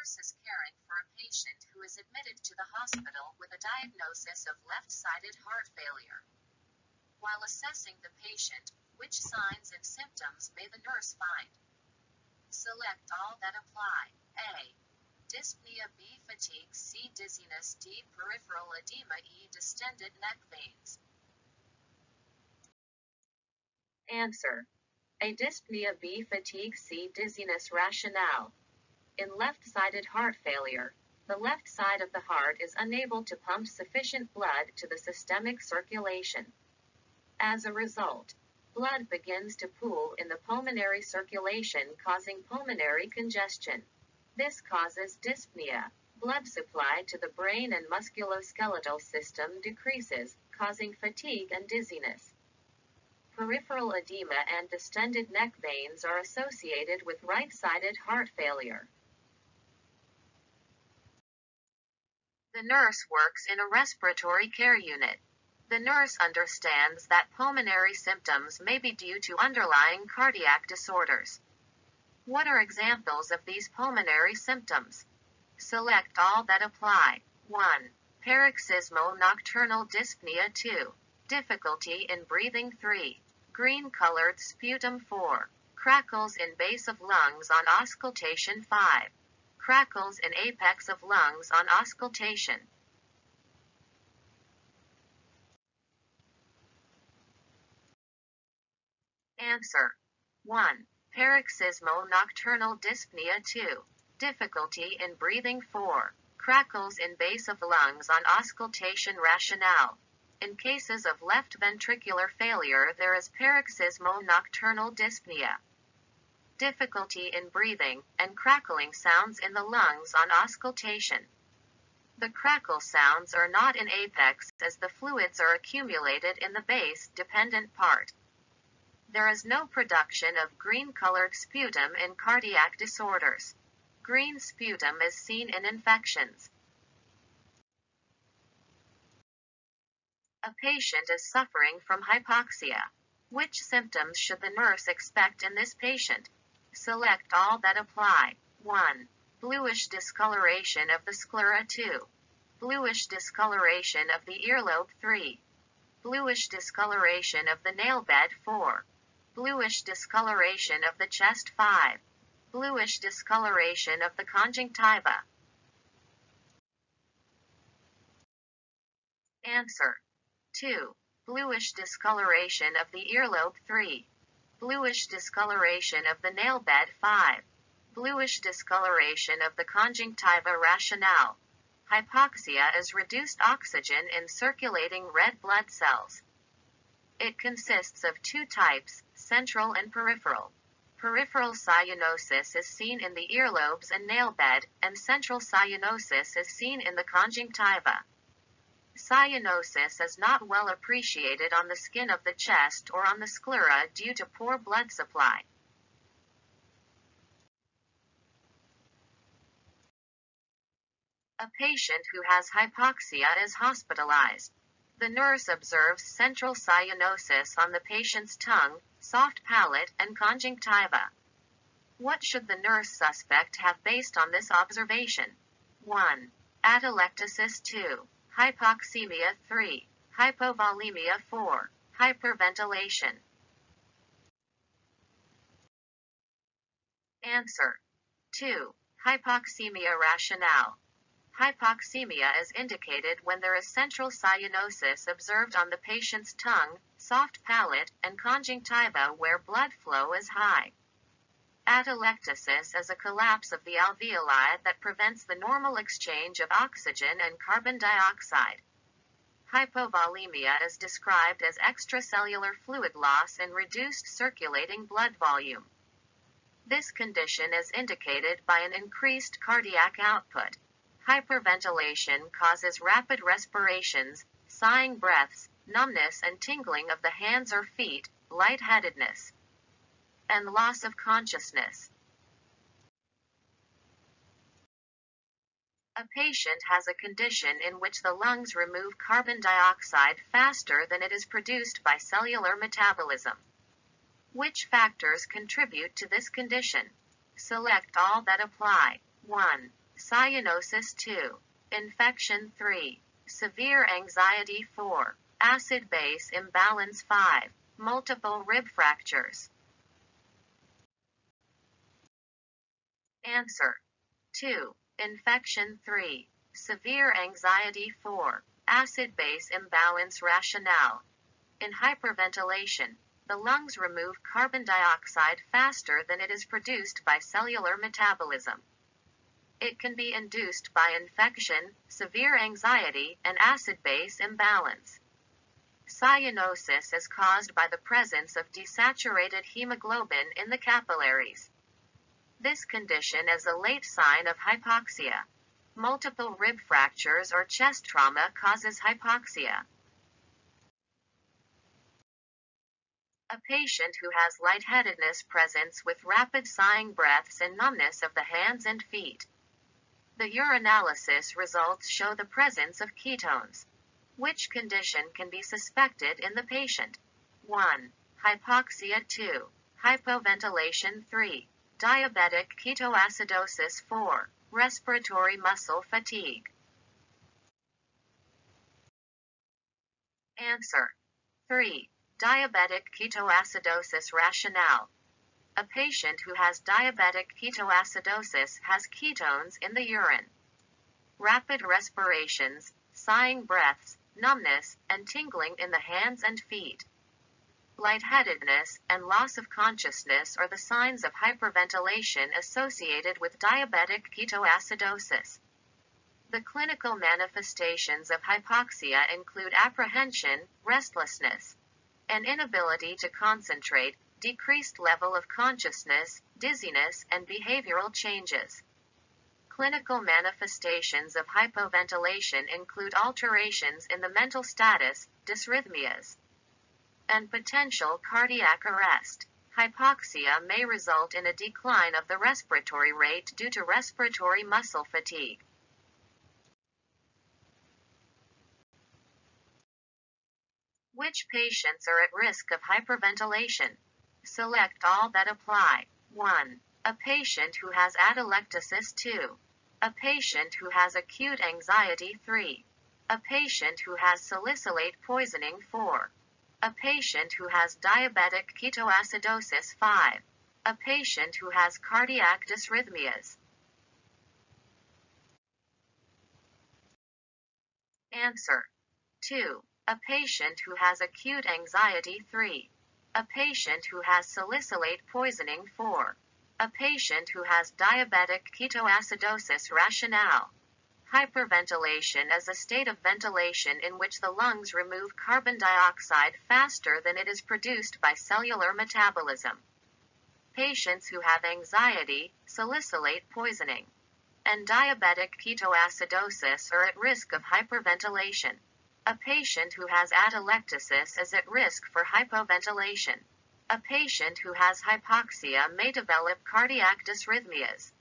nurse is caring for a patient who is admitted to the hospital with a diagnosis of left-sided heart failure. While assessing the patient, which signs and symptoms may the nurse find? Select all that apply. A. Dyspnea. B. Fatigue. C. Dizziness. D. Peripheral edema. E. Distended neck veins. Answer. A. Dyspnea. B. Fatigue. C. Dizziness. Rationale. In left-sided heart failure, the left side of the heart is unable to pump sufficient blood to the systemic circulation. As a result, blood begins to pool in the pulmonary circulation, causing pulmonary congestion. This causes dyspnea. Blood supply to the brain and musculoskeletal system decreases, causing fatigue and dizziness. Peripheral edema and distended neck veins are associated with right-sided heart failure. The nurse works in a respiratory care unit. The nurse understands that pulmonary symptoms may be due to underlying cardiac disorders. What are examples of these pulmonary symptoms? Select all that apply. 1. Paroxysmal nocturnal dyspnea. 2. Difficulty in breathing. 3. Green-colored sputum. 4. Crackles in base of lungs on auscultation. 5. Crackles in apex of lungs on auscultation. Answer. 1. Paroxysmal nocturnal dyspnea. 2. Difficulty in breathing. 4. Crackles in base of lungs on auscultation. Rationale. In cases of left ventricular failure, there is paroxysmal nocturnal dyspnea, difficulty in breathing, and crackling sounds in the lungs on auscultation. The crackle sounds are not in apex, as the fluids are accumulated in the base-dependent part. There is no production of green-colored sputum in cardiac disorders. Green sputum is seen in infections. A patient is suffering from hypoxia. Which symptoms should the nurse expect in this patient? Select all that apply. 1. Bluish discoloration of the sclera. 2. Bluish discoloration of the earlobe. 3. Bluish discoloration of the nail bed. 4. Bluish discoloration of the chest. 5. Bluish discoloration of the conjunctiva. Answer. 2. Bluish discoloration of the earlobe. 3. Bluish discoloration of the nail bed. 5. Bluish discoloration of the conjunctiva. Rationale. Hypoxia is reduced oxygen in circulating red blood cells. It consists of two types, central and peripheral. Peripheral cyanosis is seen in the earlobes and nail bed, and central cyanosis is seen in the conjunctiva. Cyanosis is not well appreciated on the skin of the chest or on the sclera due to poor blood supply. A patient who has hypoxia is hospitalized. The nurse observes central cyanosis on the patient's tongue, soft palate, and conjunctiva. What should the nurse suspect have based on this observation? 1. Atelectasis. 2. Hypoxemia. 3. Hypovolemia. 4. Hyperventilation. Answer. 2. Hypoxemia rationale. Hypoxemia is indicated when there is central cyanosis observed on the patient's tongue, soft palate, and conjunctiva where blood flow is high. Atelectasis is a collapse of the alveoli that prevents the normal exchange of oxygen and carbon dioxide. Hypovolemia is described as extracellular fluid loss and reduced circulating blood volume. This condition is indicated by an increased cardiac output. Hyperventilation causes rapid respirations, sighing breaths, numbness and tingling of the hands or feet, lightheadedness, and loss of consciousness. A patient has a condition in which the lungs remove carbon dioxide faster than it is produced by cellular metabolism. Which factors contribute to this condition? Select all that apply. 1. Cyanosis 2. Infection 3. Severe anxiety 4. Acid-base imbalance 5. Multiple rib fractures. Answer. 2. Infection 3. Severe anxiety 4. Acid-base imbalance rationale. In hyperventilation, the lungs remove carbon dioxide faster than it is produced by cellular metabolism. It can be induced by infection, severe anxiety, and acid-base imbalance. Cyanosis is caused by the presence of desaturated hemoglobin in the capillaries. This condition is a late sign of hypoxia. Multiple rib fractures or chest trauma causes hypoxia. A patient who has lightheadedness presents with rapid sighing breaths and numbness of the hands and feet. The urinalysis results show the presence of ketones. Which condition can be suspected in the patient? 1. Hypoxia 2. Hypoventilation 3. Diabetic ketoacidosis 4. Respiratory muscle fatigue. Answer. 3. Diabetic ketoacidosis rationale. A patient who has diabetic ketoacidosis has ketones in the urine. Rapid respirations, sighing breaths, numbness, and tingling in the hands and feet. Lightheadedness and loss of consciousness are the signs of hyperventilation associated with diabetic ketoacidosis. The clinical manifestations of hypoxia include apprehension, restlessness, an inability to concentrate, decreased level of consciousness, dizziness, and behavioral changes. Clinical manifestations of hypoventilation include alterations in the mental status, dysrhythmias, and potential cardiac arrest. Hypoxia may result in a decline of the respiratory rate due to respiratory muscle fatigue. Which patients are at risk of hyperventilation? Select all that apply. 1. A patient who has atelectasis 2. A patient who has acute anxiety 3. A patient who has salicylate poisoning 4. A patient who has diabetic ketoacidosis 5. A patient who has cardiac dysrhythmias. Answer. 2. A patient who has acute anxiety 3. A patient who has salicylate poisoning 4. A patient who has diabetic ketoacidosis rationale. Hyperventilation is a state of ventilation in which the lungs remove carbon dioxide faster than it is produced by cellular metabolism. Patients who have anxiety, salicylate poisoning, and diabetic ketoacidosis are at risk of hyperventilation. A patient who has atelectasis is at risk for hypoventilation. A patient who has hypoxia may develop cardiac dysrhythmias.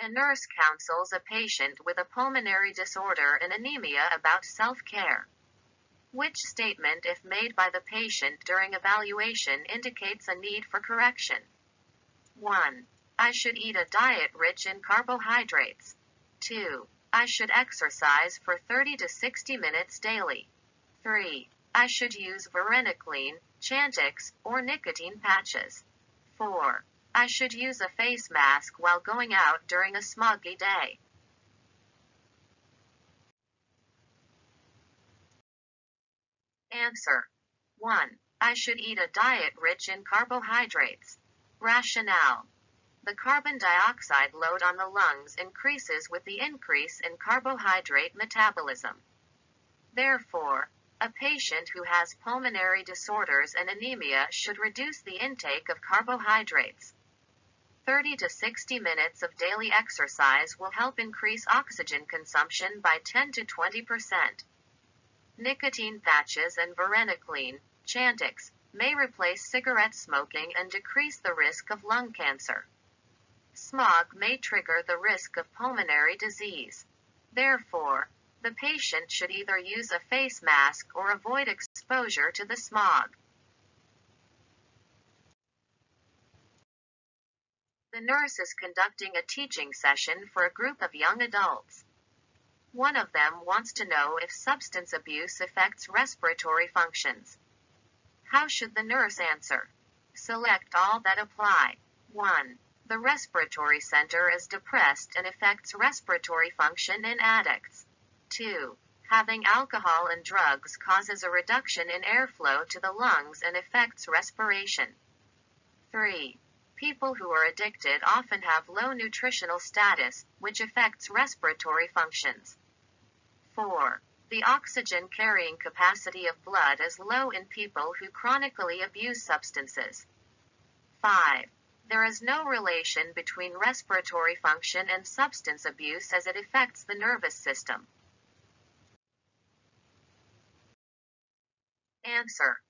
A nurse counsels a patient with a pulmonary disorder and anemia about self-care. Which statement, if made by the patient during evaluation, indicates a need for correction? 1. I should eat a diet rich in carbohydrates. 2. I should exercise for 30 to 60 minutes daily. 3. I should use varenicline, Chantix, or nicotine patches. 4. I should use a face mask while going out during a smoggy day. Answer. 1. I should eat a diet rich in carbohydrates. Rationale. The carbon dioxide load on the lungs increases with the increase in carbohydrate metabolism. Therefore, a patient who has pulmonary disorders and anemia should reduce the intake of carbohydrates. 30 to 60 minutes of daily exercise will help increase oxygen consumption by 10 to 20%. Nicotine patches and varenicline, Chantix, may replace cigarette smoking and decrease the risk of lung cancer. Smog may trigger the risk of pulmonary disease. Therefore, the patient should either use a face mask or avoid exposure to the smog. The nurse is conducting a teaching session for a group of young adults. One of them wants to know if substance abuse affects respiratory functions. How should the nurse answer? Select all that apply. 1. The respiratory center is depressed and affects respiratory function in addicts. 2. Having alcohol and drugs causes a reduction in airflow to the lungs and affects respiration. 3. People who are addicted often have low nutritional status, which affects respiratory functions. 4. The oxygen carrying capacity of blood is low in people who chronically abuse substances. 5. There is no relation between respiratory function and substance abuse as it affects the nervous system. Answer.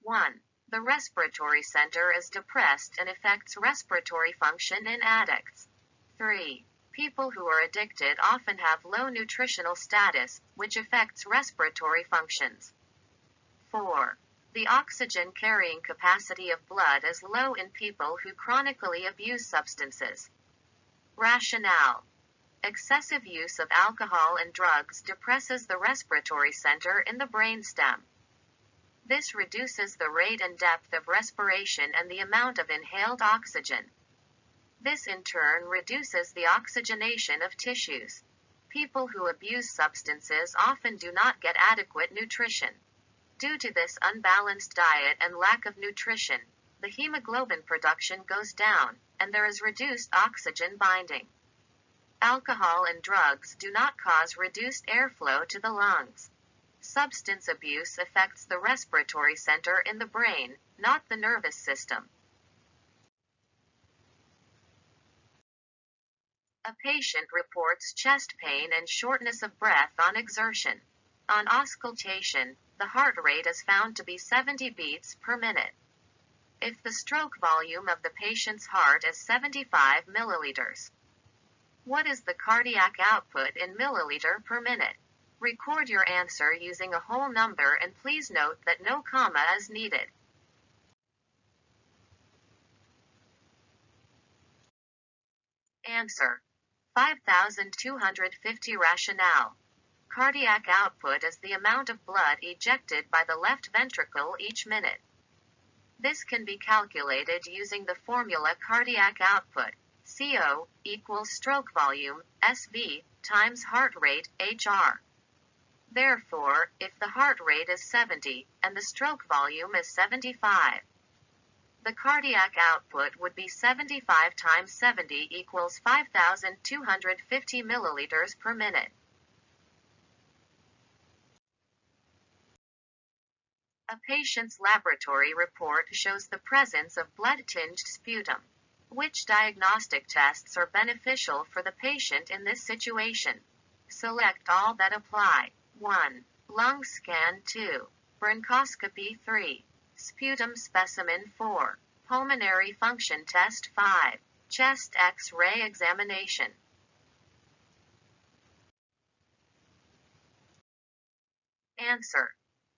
1. The respiratory center is depressed and affects respiratory function in addicts. 3. People who are addicted often have low nutritional status, which affects respiratory functions. 4. The oxygen carrying capacity of blood is low in people who chronically abuse substances. Rationale. Excessive use of alcohol and drugs depresses the respiratory center in the brainstem. This reduces the rate and depth of respiration and the amount of inhaled oxygen. This in turn reduces the oxygenation of tissues. People who abuse substances often do not get adequate nutrition. Due to this unbalanced diet and lack of nutrition, the hemoglobin production goes down, and there is reduced oxygen binding. Alcohol and drugs do not cause reduced airflow to the lungs. Substance abuse affects the respiratory center in the brain, not the nervous system. A patient reports chest pain and shortness of breath on exertion. On auscultation, the heart rate is found to be 70 beats per minute. If the stroke volume of the patient's heart is 75 milliliters, what is the cardiac output in milliliter per minute? Record your answer using a whole number and please note that no comma is needed. Answer. 5250 Rationale. Cardiac output is the amount of blood ejected by the left ventricle each minute. This can be calculated using the formula cardiac output, CO, equals stroke volume, SV, times heart rate, HR. Therefore, if the heart rate is 70, and the stroke volume is 75, the cardiac output would be 75 times 70 equals 5250 milliliters per minute. A patient's laboratory report shows the presence of blood-tinged sputum. Which diagnostic tests are beneficial for the patient in this situation? Select all that apply. 1. Lung scan 2. Bronchoscopy 3. Sputum specimen 4. Pulmonary function test 5. Chest X-ray examination. Answer.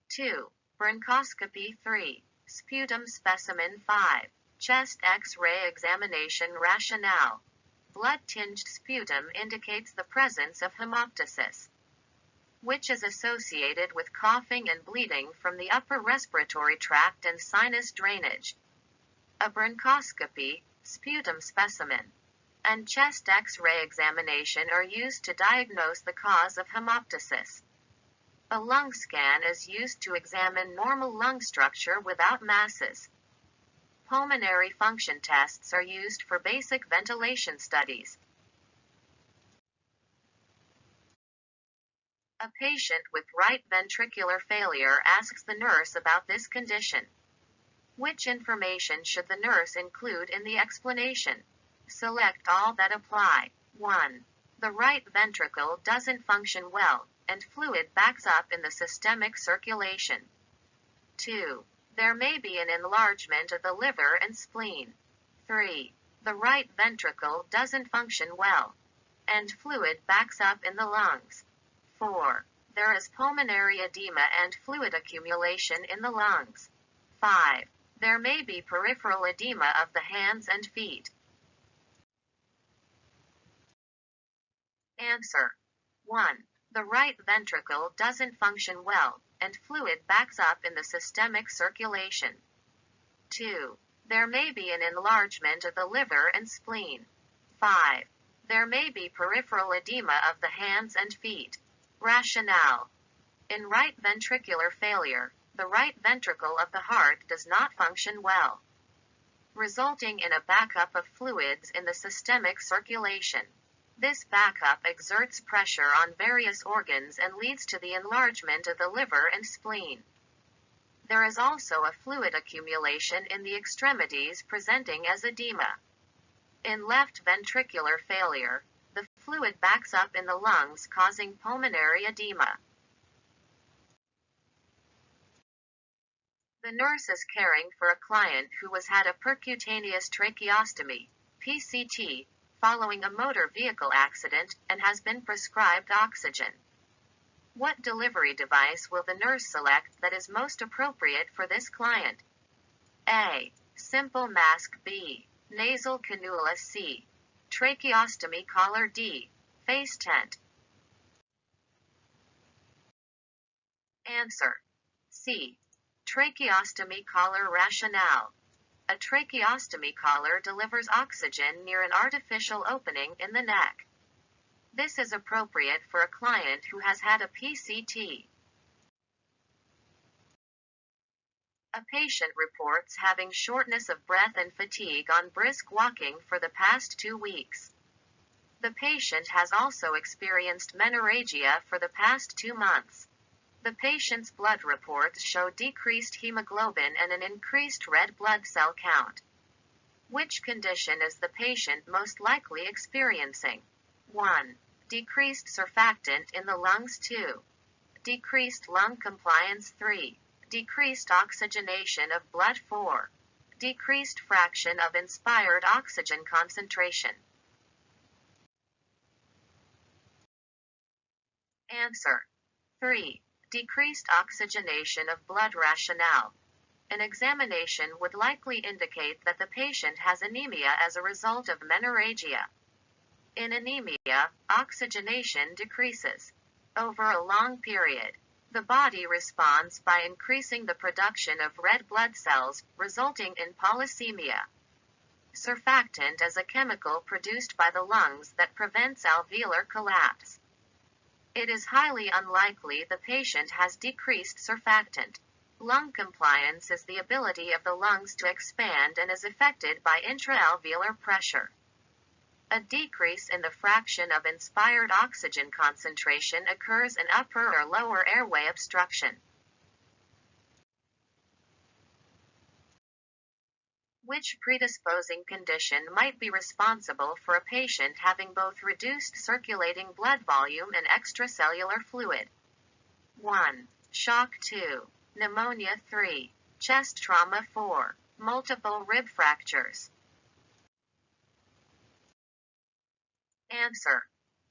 2. Bronchoscopy 3. Sputum specimen 5. Chest X-ray examination rationale. Blood-tinged sputum indicates the presence of hemoptysis, which is associated with coughing and bleeding from the upper respiratory tract and sinus drainage. A bronchoscopy, sputum specimen, and chest X-ray examination are used to diagnose the cause of hemoptysis. A lung scan is used to examine normal lung structure without masses. Pulmonary function tests are used for basic ventilation studies. A patient with right ventricular failure asks the nurse about this condition. Which information should the nurse include in the explanation? Select all that apply. 1. The right ventricle doesn't function well, and fluid backs up in the systemic circulation. 2. There may be an enlargement of the liver and spleen. 3. The right ventricle doesn't function well, and fluid backs up in the lungs. 4. There is pulmonary edema and fluid accumulation in the lungs. 5. There may be peripheral edema of the hands and feet. Answer. 1. The right ventricle doesn't function well, and fluid backs up in the systemic circulation. 2. There may be an enlargement of the liver and spleen. 5. There may be peripheral edema of the hands and feet. Rationale. In right ventricular failure, the right ventricle of the heart does not function well, resulting in a backup of fluids in the systemic circulation. This backup exerts pressure on various organs and leads to the enlargement of the liver and spleen. There is also a fluid accumulation in the extremities presenting as edema. In left ventricular failure, the fluid backs up in the lungs causing pulmonary edema. The nurse is caring for a client who has had a percutaneous tracheostomy, PCT, following a motor vehicle accident, and has been prescribed oxygen. What delivery device will the nurse select that is most appropriate for this client? A. Simple mask. B. Nasal cannula. C. Tracheostomy collar. D. Face tent. Answer. C. Tracheostomy collar rationale. A tracheostomy collar delivers oxygen near an artificial opening in the neck. This is appropriate for a client who has had a PCT. A patient reports having shortness of breath and fatigue on brisk walking for the past 2 weeks. The patient has also experienced menorrhagia for the past 2 months. The patient's blood reports show decreased hemoglobin and an increased red blood cell count. Which condition is the patient most likely experiencing? 1. Decreased surfactant in the lungs. 2. Decreased lung compliance. 3. Decreased oxygenation of blood. 4. Decreased fraction of inspired oxygen concentration. Answer. 3. Decreased oxygenation of blood rationale. An examination would likely indicate that the patient has anemia as a result of menorrhagia. In anemia, oxygenation decreases over a long period. The body responds by increasing the production of red blood cells, resulting in polysemia. Surfactant is a chemical produced by the lungs that prevents alveolar collapse. It is highly unlikely the patient has decreased surfactant. Lung compliance is the ability of the lungs to expand and is affected by intraalveolar pressure. A decrease in the fraction of inspired oxygen concentration occurs in upper or lower airway obstruction. Which predisposing condition might be responsible for a patient having both reduced circulating blood volume and extracellular fluid? 1. Shock. 2. Pneumonia. 3. Chest trauma. 4. Multiple rib fractures. Answer.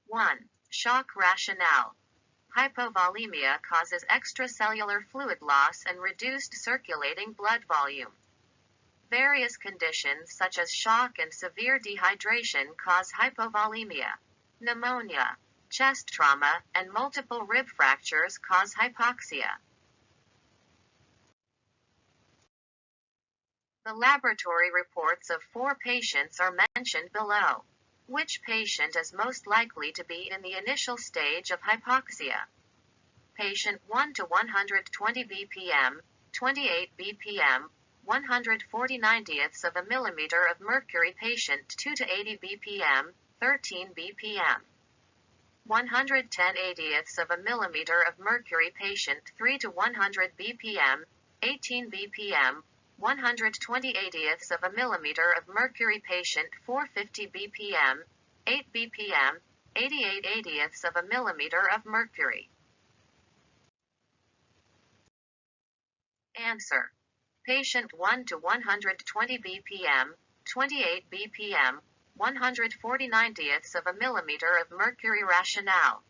1. Shock rationale. Hypovolemia causes extracellular fluid loss and reduced circulating blood volume. Various conditions such as shock and severe dehydration cause hypovolemia. Pneumonia, chest trauma, and multiple rib fractures cause hypoxia. The laboratory reports of 4 patients are mentioned below. Which patient is most likely to be in the initial stage of hypoxia? Patient 1 to 120 bpm, 28 bpm, 140/90ths of a millimeter of mercury. Patient 2 to 80 bpm, 13 bpm. 110/80ths of a millimeter of mercury. Patient 3 to 100 bpm, 18 bpm. 120/80ths of a millimeter of mercury. Patient 450 bpm, 8 bpm. 88/80ths of a millimeter of mercury. Answer. Patient 1 to 120 bpm, 28 bpm, 140/90ths of a millimeter of mercury. Rationale.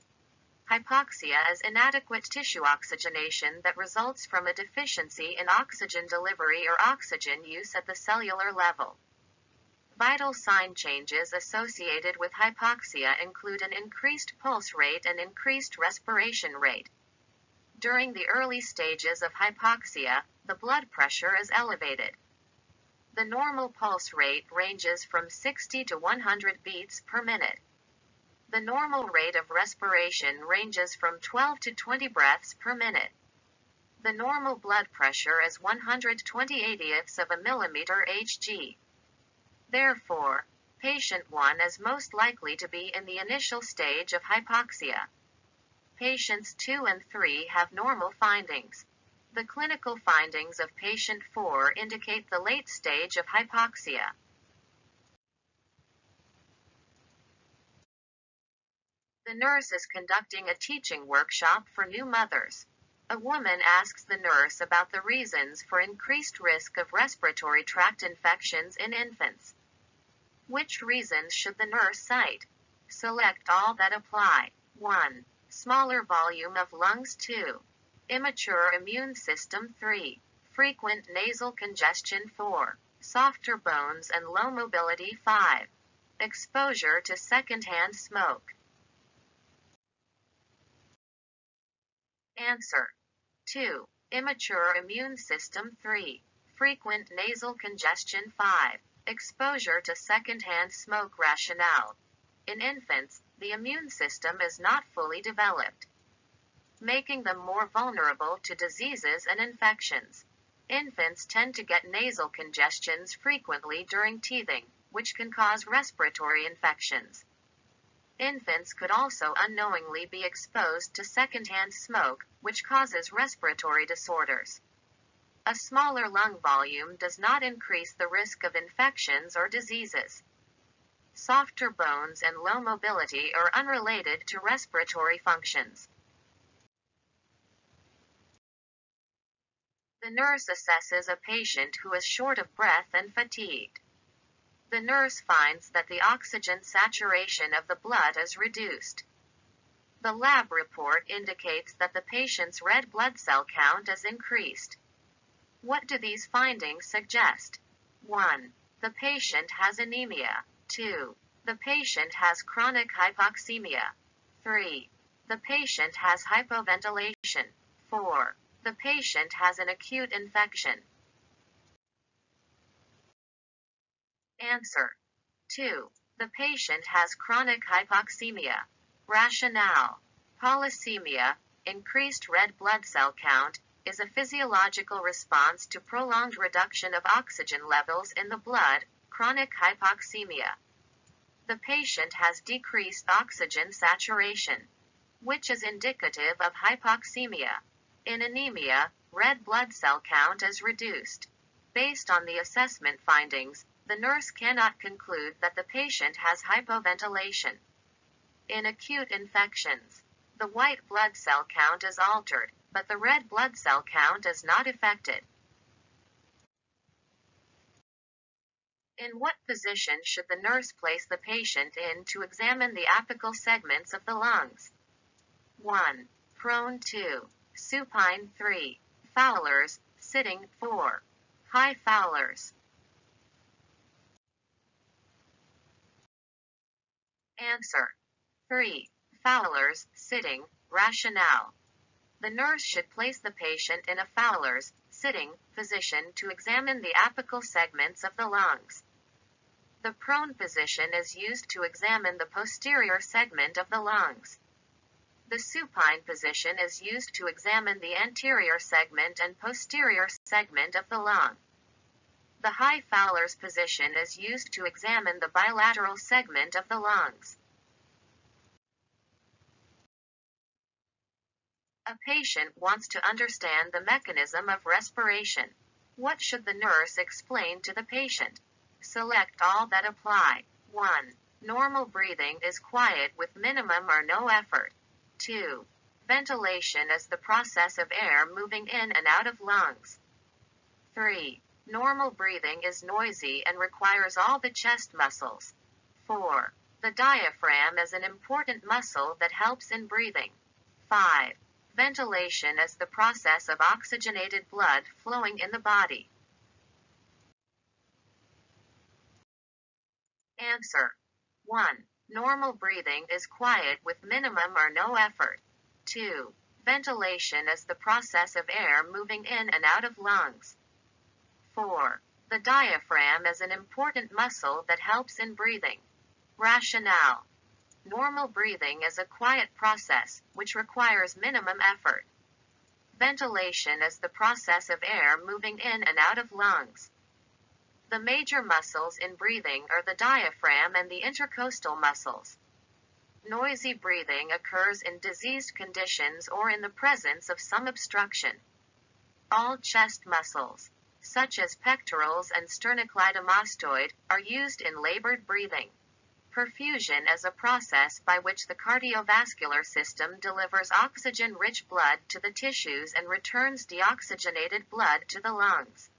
Hypoxia is inadequate tissue oxygenation that results from a deficiency in oxygen delivery or oxygen use at the cellular level. Vital sign changes associated with hypoxia include an increased pulse rate and increased respiration rate. During the early stages of hypoxia, the blood pressure is elevated. The normal pulse rate ranges from 60 to 100 beats per minute. The normal rate of respiration ranges from 12 to 20 breaths per minute. The normal blood pressure is 120/80ths of a millimeter Hg. Therefore, patient 1 is most likely to be in the initial stage of hypoxia. Patients 2 and 3 have normal findings. The clinical findings of patient 4 indicate the late stage of hypoxia. The nurse is conducting a teaching workshop for new mothers. A woman asks the nurse about the reasons for increased risk of respiratory tract infections in infants. Which reasons should the nurse cite? Select all that apply. 1. Smaller volume of lungs. 2. Immature immune system. 3. Frequent nasal congestion. 4. Softer bones and low mobility. 5. Exposure to secondhand smoke. Answer. 2. Immature immune system. 3. Frequent nasal congestion. 5. Exposure to secondhand smoke. Rationale. In infants, the immune system is not fully developed, making them more vulnerable to diseases and infections. Infants tend to get nasal congestions frequently during teething, which can cause respiratory infections. Infants could also unknowingly be exposed to secondhand smoke, which causes respiratory disorders. A smaller lung volume does not increase the risk of infections or diseases. Softer bones and low mobility are unrelated to respiratory functions. The nurse assesses a patient who is short of breath and fatigued. The nurse finds that the oxygen saturation of the blood is reduced. The lab report indicates that the patient's red blood cell count is increased. What do these findings suggest? 1. The patient has anemia. 2. The patient has chronic hypoxemia. 3. The patient has hypoventilation. 4. The patient has an acute infection. Answer. 2. The patient has chronic hypoxemia. Rationale. Polysemia, increased red blood cell count, is a physiological response to prolonged reduction of oxygen levels in the blood, chronic hypoxemia. The patient has decreased oxygen saturation, which is indicative of hypoxemia. In anemia, red blood cell count is reduced. Based on the assessment findings, the nurse cannot conclude that the patient has hypoventilation. In acute infections, the white blood cell count is altered, but the red blood cell count is not affected. In what position should the nurse place the patient in to examine the apical segments of the lungs? 1. Prone. 2. Supine. 3. Fowlers, sitting. 4. High Fowlers. Answer. 3. Fowlers, sitting. Rationale. The nurse should place the patient in a Fowler's, sitting, position to examine the apical segments of the lungs. The prone position is used to examine the posterior segment of the lungs. The supine position is used to examine the anterior segment and posterior segment of the lung. The high Fowler's position is used to examine the bilateral segment of the lungs. A patient wants to understand the mechanism of respiration. What should the nurse explain to the patient? Select all that apply. 1. Normal breathing is quiet with minimum or no effort. 2. Ventilation is the process of air moving in and out of lungs. 3. Normal breathing is noisy and requires all the chest muscles. 4. The diaphragm is an important muscle that helps in breathing. 5. Ventilation is the process of oxygenated blood flowing in the body. Answer. 1. Normal breathing is quiet with minimum or no effort. 2. Ventilation is the process of air moving in and out of lungs. 4. The diaphragm is an important muscle that helps in breathing. Rationale. Normal breathing is a quiet process, which requires minimum effort. Ventilation is the process of air moving in and out of lungs. The major muscles in breathing are the diaphragm and the intercostal muscles. Noisy breathing occurs in diseased conditions or in the presence of some obstruction. All chest muscles, such as pectorals and sternocleidomastoid, are used in labored breathing. Perfusion is a process by which the cardiovascular system delivers oxygen-rich blood to the tissues and returns deoxygenated blood to the lungs.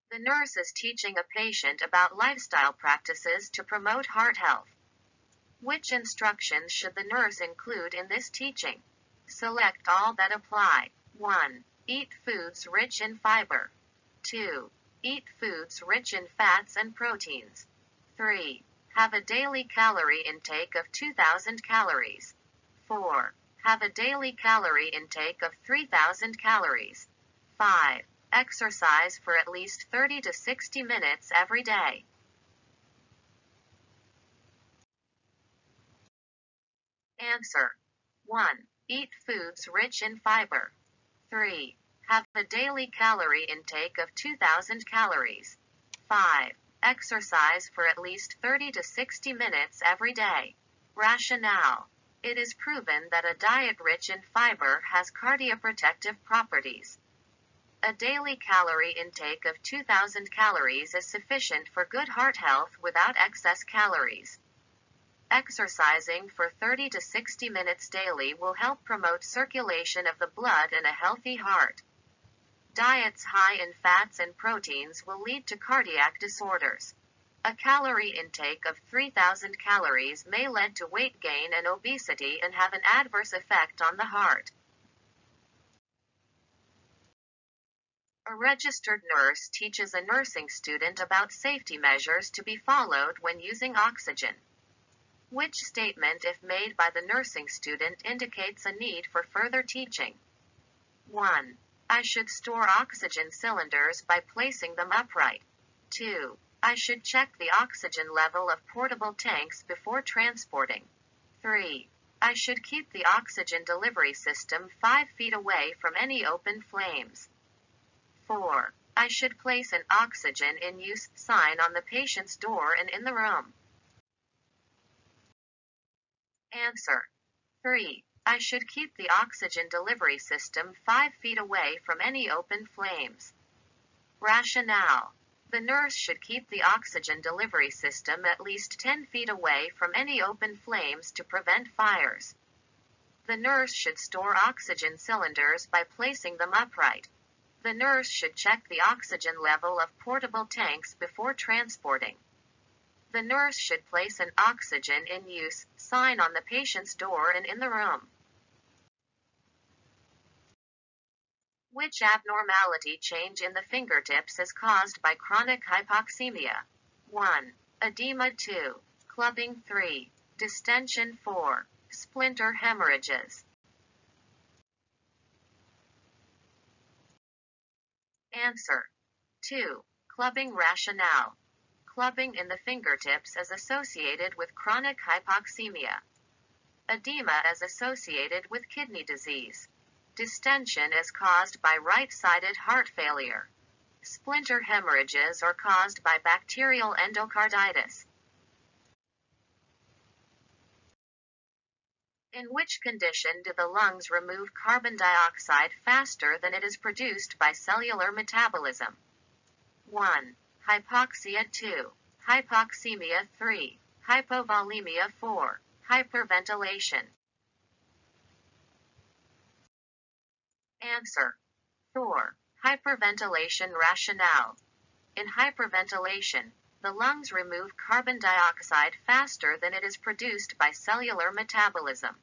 The nurse is teaching a patient about lifestyle practices to promote heart health. Which instructions should the nurse include in this teaching? Select all that apply. 1. Eat foods rich in fiber. 2. Eat foods rich in fats and proteins. 3. Have a daily calorie intake of 2,000 calories. 4. Have a daily calorie intake of 3,000 calories. 5. Exercise for at least 30 to 60 minutes every day. Answer. 1. Eat foods rich in fiber. 3. Have a daily calorie intake of 2,000 calories. 5. Exercise for at least 30 to 60 minutes every day. Rationale. It is proven that a diet rich in fiber has cardioprotective properties. A daily calorie intake of 2,000 calories is sufficient for good heart health without excess calories. Exercising for 30 to 60 minutes daily will help promote circulation of the blood and a healthy heart. Diets high in fats and proteins will lead to cardiac disorders. A calorie intake of 3,000 calories may lead to weight gain and obesity and have an adverse effect on the heart. A registered nurse teaches a nursing student about safety measures to be followed when using oxygen. Which statement, if made by the nursing student, indicates a need for further teaching? 1. I should store oxygen cylinders by placing them upright. 2. I should check the oxygen level of portable tanks before transporting. 3. I should keep the oxygen delivery system 5 feet away from any open flames. 4. I should place an oxygen in use sign on the patient's door and in the room. Answer. 3. I should keep the oxygen delivery system 5 feet away from any open flames. Rationale. The nurse should keep the oxygen delivery system at least 10 feet away from any open flames to prevent fires. The nurse should store oxygen cylinders by placing them upright. The nurse should check the oxygen level of portable tanks before transporting. The nurse should place an oxygen in use sign on the patient's door and in the room. Which abnormality change in the fingertips is caused by chronic hypoxemia? 1. Edema. 2. Clubbing. 3. Distension. 4. Splinter hemorrhages. Answer. 2. Clubbing. Rationale. Clubbing in the fingertips is associated with chronic hypoxemia. Edema is associated with kidney disease. Distension is caused by right-sided heart failure. Splinter hemorrhages are caused by bacterial endocarditis. In which condition do the lungs remove carbon dioxide faster than it is produced by cellular metabolism? 1. Hypoxia. 2. Hypoxemia. 3. Hypovolemia. 4. Hyperventilation. Answer. 4. Hyperventilation rationale. In hyperventilation, the lungs remove carbon dioxide faster than it is produced by cellular metabolism.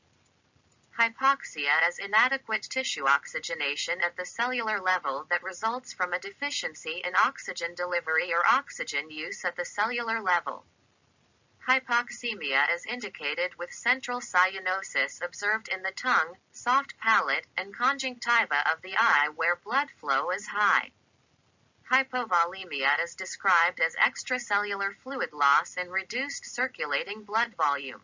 Hypoxia is inadequate tissue oxygenation at the cellular level that results from a deficiency in oxygen delivery or oxygen use at the cellular level. Hypoxemia is indicated with central cyanosis observed in the tongue, soft palate, and conjunctiva of the eye where blood flow is high. Hypovolemia is described as extracellular fluid loss and reduced circulating blood volume.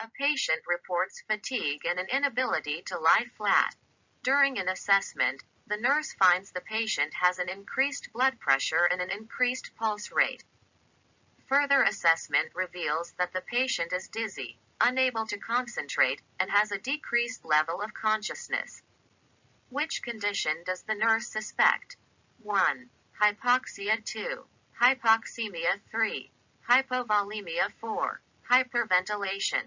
A patient reports fatigue and an inability to lie flat. During an assessment, the nurse finds the patient has an increased blood pressure and an increased pulse rate. Further assessment reveals that the patient is dizzy, unable to concentrate, and has a decreased level of consciousness. Which condition does the nurse suspect? 1. Hypoxia. 2. Hypoxemia. 3. Hypovolemia. 4. Hyperventilation.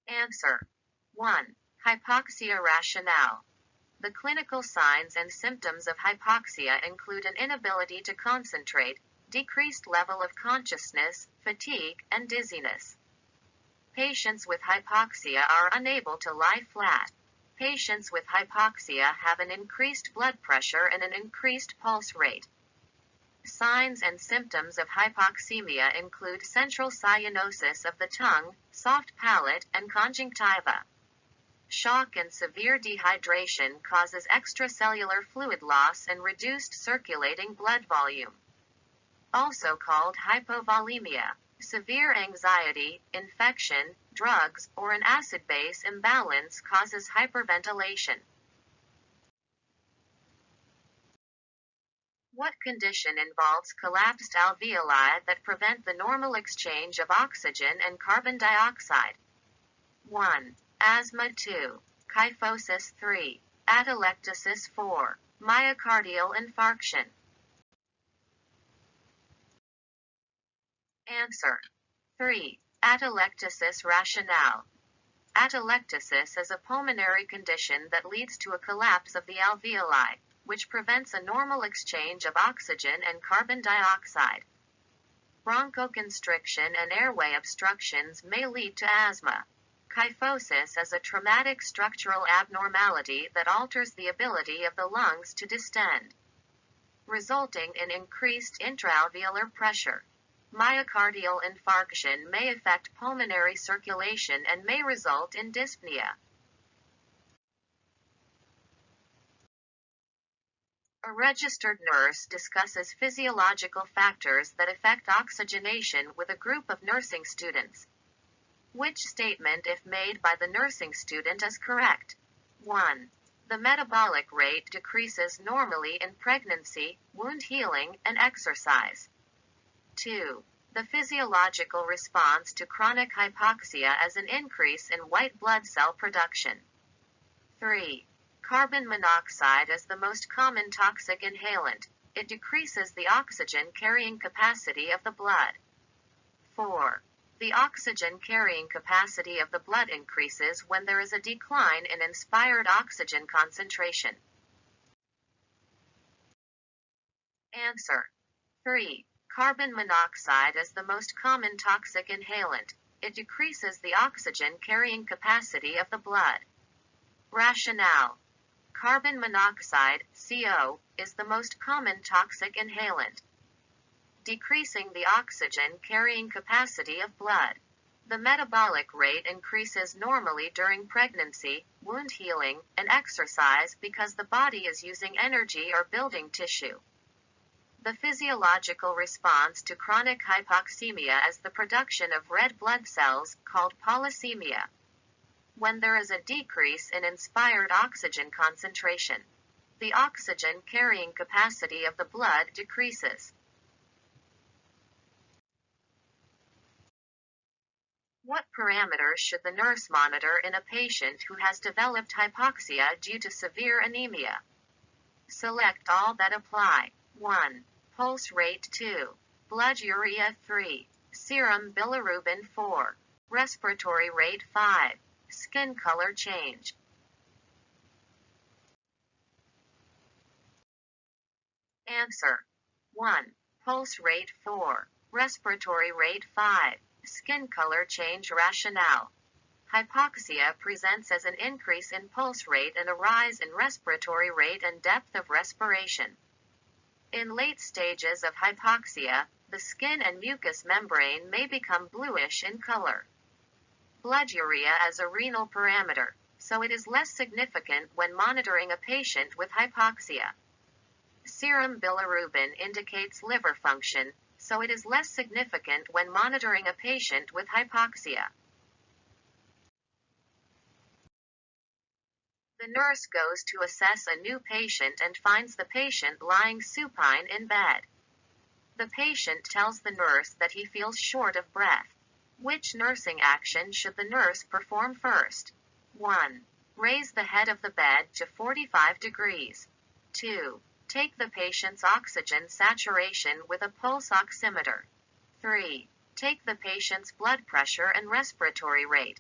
Answer. 1. Hypoxia rationale. The clinical signs and symptoms of hypoxia include an inability to concentrate, decreased level of consciousness, fatigue, and dizziness. Patients with hypoxia are unable to lie flat. Patients with hypoxia have an increased blood pressure and an increased pulse rate. Signs and symptoms of hypoxemia include central cyanosis of the tongue, soft palate, and conjunctiva. Shock and severe dehydration causes extracellular fluid loss and reduced circulating blood volume. Also called hypovolemia. Severe anxiety, infection, drugs, or an acid-base imbalance causes hyperventilation. What condition involves collapsed alveoli that prevent the normal exchange of oxygen and carbon dioxide? 1. Asthma. 2. Kyphosis. 3. Atelectasis. 4. Myocardial infarction. Answer. 3. Atelectasis rationale. Atelectasis is a pulmonary condition that leads to a collapse of the alveoli, which prevents a normal exchange of oxygen and carbon dioxide. Bronchoconstriction and airway obstructions may lead to asthma. Kyphosis is a traumatic structural abnormality that alters the ability of the lungs to distend, resulting in increased intraalveolar pressure. Myocardial infarction may affect pulmonary circulation and may result in dyspnea. A registered nurse discusses physiological factors that affect oxygenation with a group of nursing students. Which statement, if made by the nursing student, is correct? 1. The metabolic rate decreases normally in pregnancy, wound healing, and exercise. 2. The physiological response to chronic hypoxia is an increase in white blood cell production. 3. Carbon monoxide is the most common toxic inhalant. It decreases the oxygen carrying capacity of the blood. 4. The oxygen carrying capacity of the blood increases when there is a decline in inspired oxygen concentration. Answer. 3. Carbon monoxide is the most common toxic inhalant. It decreases the oxygen carrying capacity of the blood. Rationale. Carbon monoxide, CO, is the most common toxic inhalant, decreasing the oxygen carrying capacity of blood. The metabolic rate increases normally during pregnancy, wound healing, and exercise because the body is using energy or building tissue. The physiological response to chronic hypoxemia is the production of red blood cells, called polycythemia. When there is a decrease in inspired oxygen concentration, the oxygen carrying capacity of the blood decreases. What parameters should the nurse monitor in a patient who has developed hypoxia due to severe anemia? Select all that apply. 1. Pulse rate. 2. Blood urea. 3. Serum bilirubin. 4. Respiratory rate. 5. Skin color change. Answer. 1. Pulse rate. 4. Respiratory rate 5. Skin color change rationale. Hypoxia presents as an increase in pulse rate and a rise in respiratory rate and depth of respiration. In late stages of hypoxia, the skin and mucous membrane may become bluish in color. Blood urea is a renal parameter, so it is less significant when monitoring a patient with hypoxia. Serum bilirubin indicates liver function, so it is less significant when monitoring a patient with hypoxia. The nurse goes to assess a new patient and finds the patient lying supine in bed. The patient tells the nurse that he feels short of breath. Which nursing action should the nurse perform first? 1. Raise the head of the bed to 45 degrees. 2. Take the patient's oxygen saturation with a pulse oximeter. 3. Take the patient's blood pressure and respiratory rate.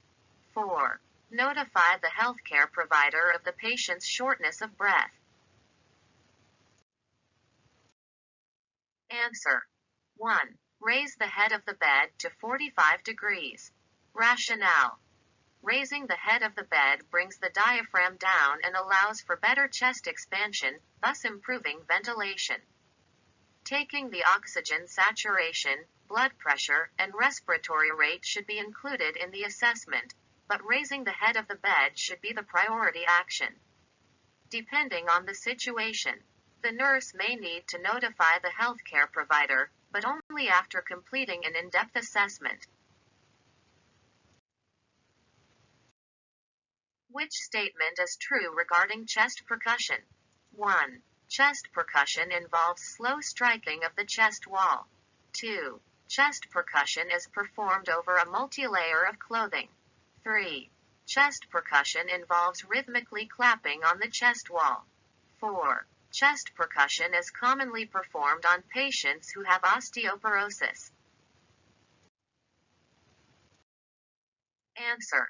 4. Notify the healthcare provider of the patient's shortness of breath. Answer. 1. Raise the head of the bed to 45 degrees. Rationale. Raising the head of the bed brings the diaphragm down and allows for better chest expansion, thus improving ventilation. Taking the oxygen saturation, blood pressure, and respiratory rate should be included in the assessment, but raising the head of the bed should be the priority action. Depending on the situation, the nurse may need to notify the healthcare provider, but only after completing an in-depth assessment. Which statement is true regarding chest percussion? 1. Chest percussion involves slow striking of the chest wall. 2. Chest percussion is performed over a multi-layer of clothing. 3. Chest percussion involves rhythmically clapping on the chest wall. 4. Chest percussion is commonly performed on patients who have osteoporosis. Answer.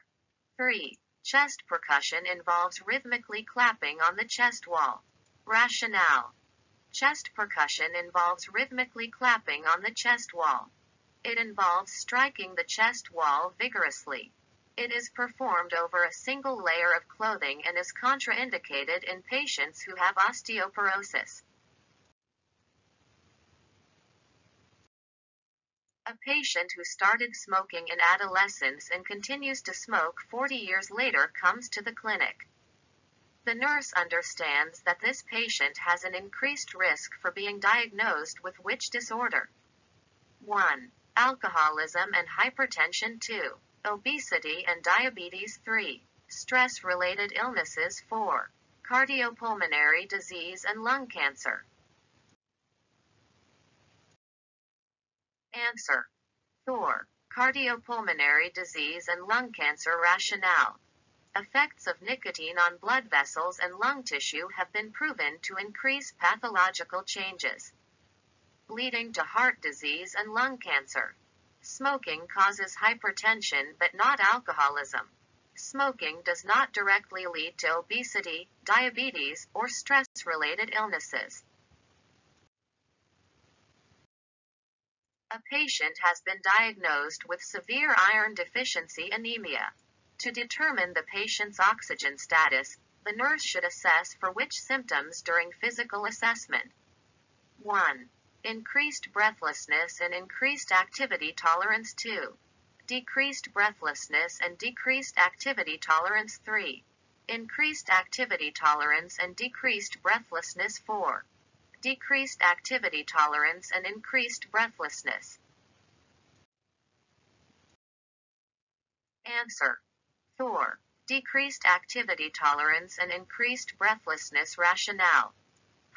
3. Chest percussion involves rhythmically clapping on the chest wall. Rationale. Chest percussion involves rhythmically clapping on the chest wall. It involves striking the chest wall vigorously. It is performed over a single layer of clothing and is contraindicated in patients who have osteoporosis. A patient who started smoking in adolescence and continues to smoke 40 years later comes to the clinic. The nurse understands that this patient has an increased risk for being diagnosed with which disorder? 1. Alcoholism and hypertension. 2. Obesity and diabetes. 3. Stress-related illnesses. 4. Cardiopulmonary disease and lung cancer. Answer. 4. Cardiopulmonary disease and lung cancer. Rationale. Effects of nicotine on blood vessels and lung tissue have been proven to increase pathological changes, leading to heart disease and lung cancer. Smoking causes hypertension but not alcoholism. Smoking does not directly lead to obesity, diabetes, or stress-related illnesses. A patient has been diagnosed with severe iron deficiency anemia. To determine the patient's oxygen status, the nurse should assess for which symptoms during physical assessment. 1. Increased breathlessness and increased activity tolerance. 2. Decreased breathlessness and decreased activity tolerance. 3. Increased activity tolerance and decreased breathlessness. 4. Decreased activity tolerance and increased breathlessness. Answer. 4. Decreased activity tolerance and increased breathlessness. Rationale.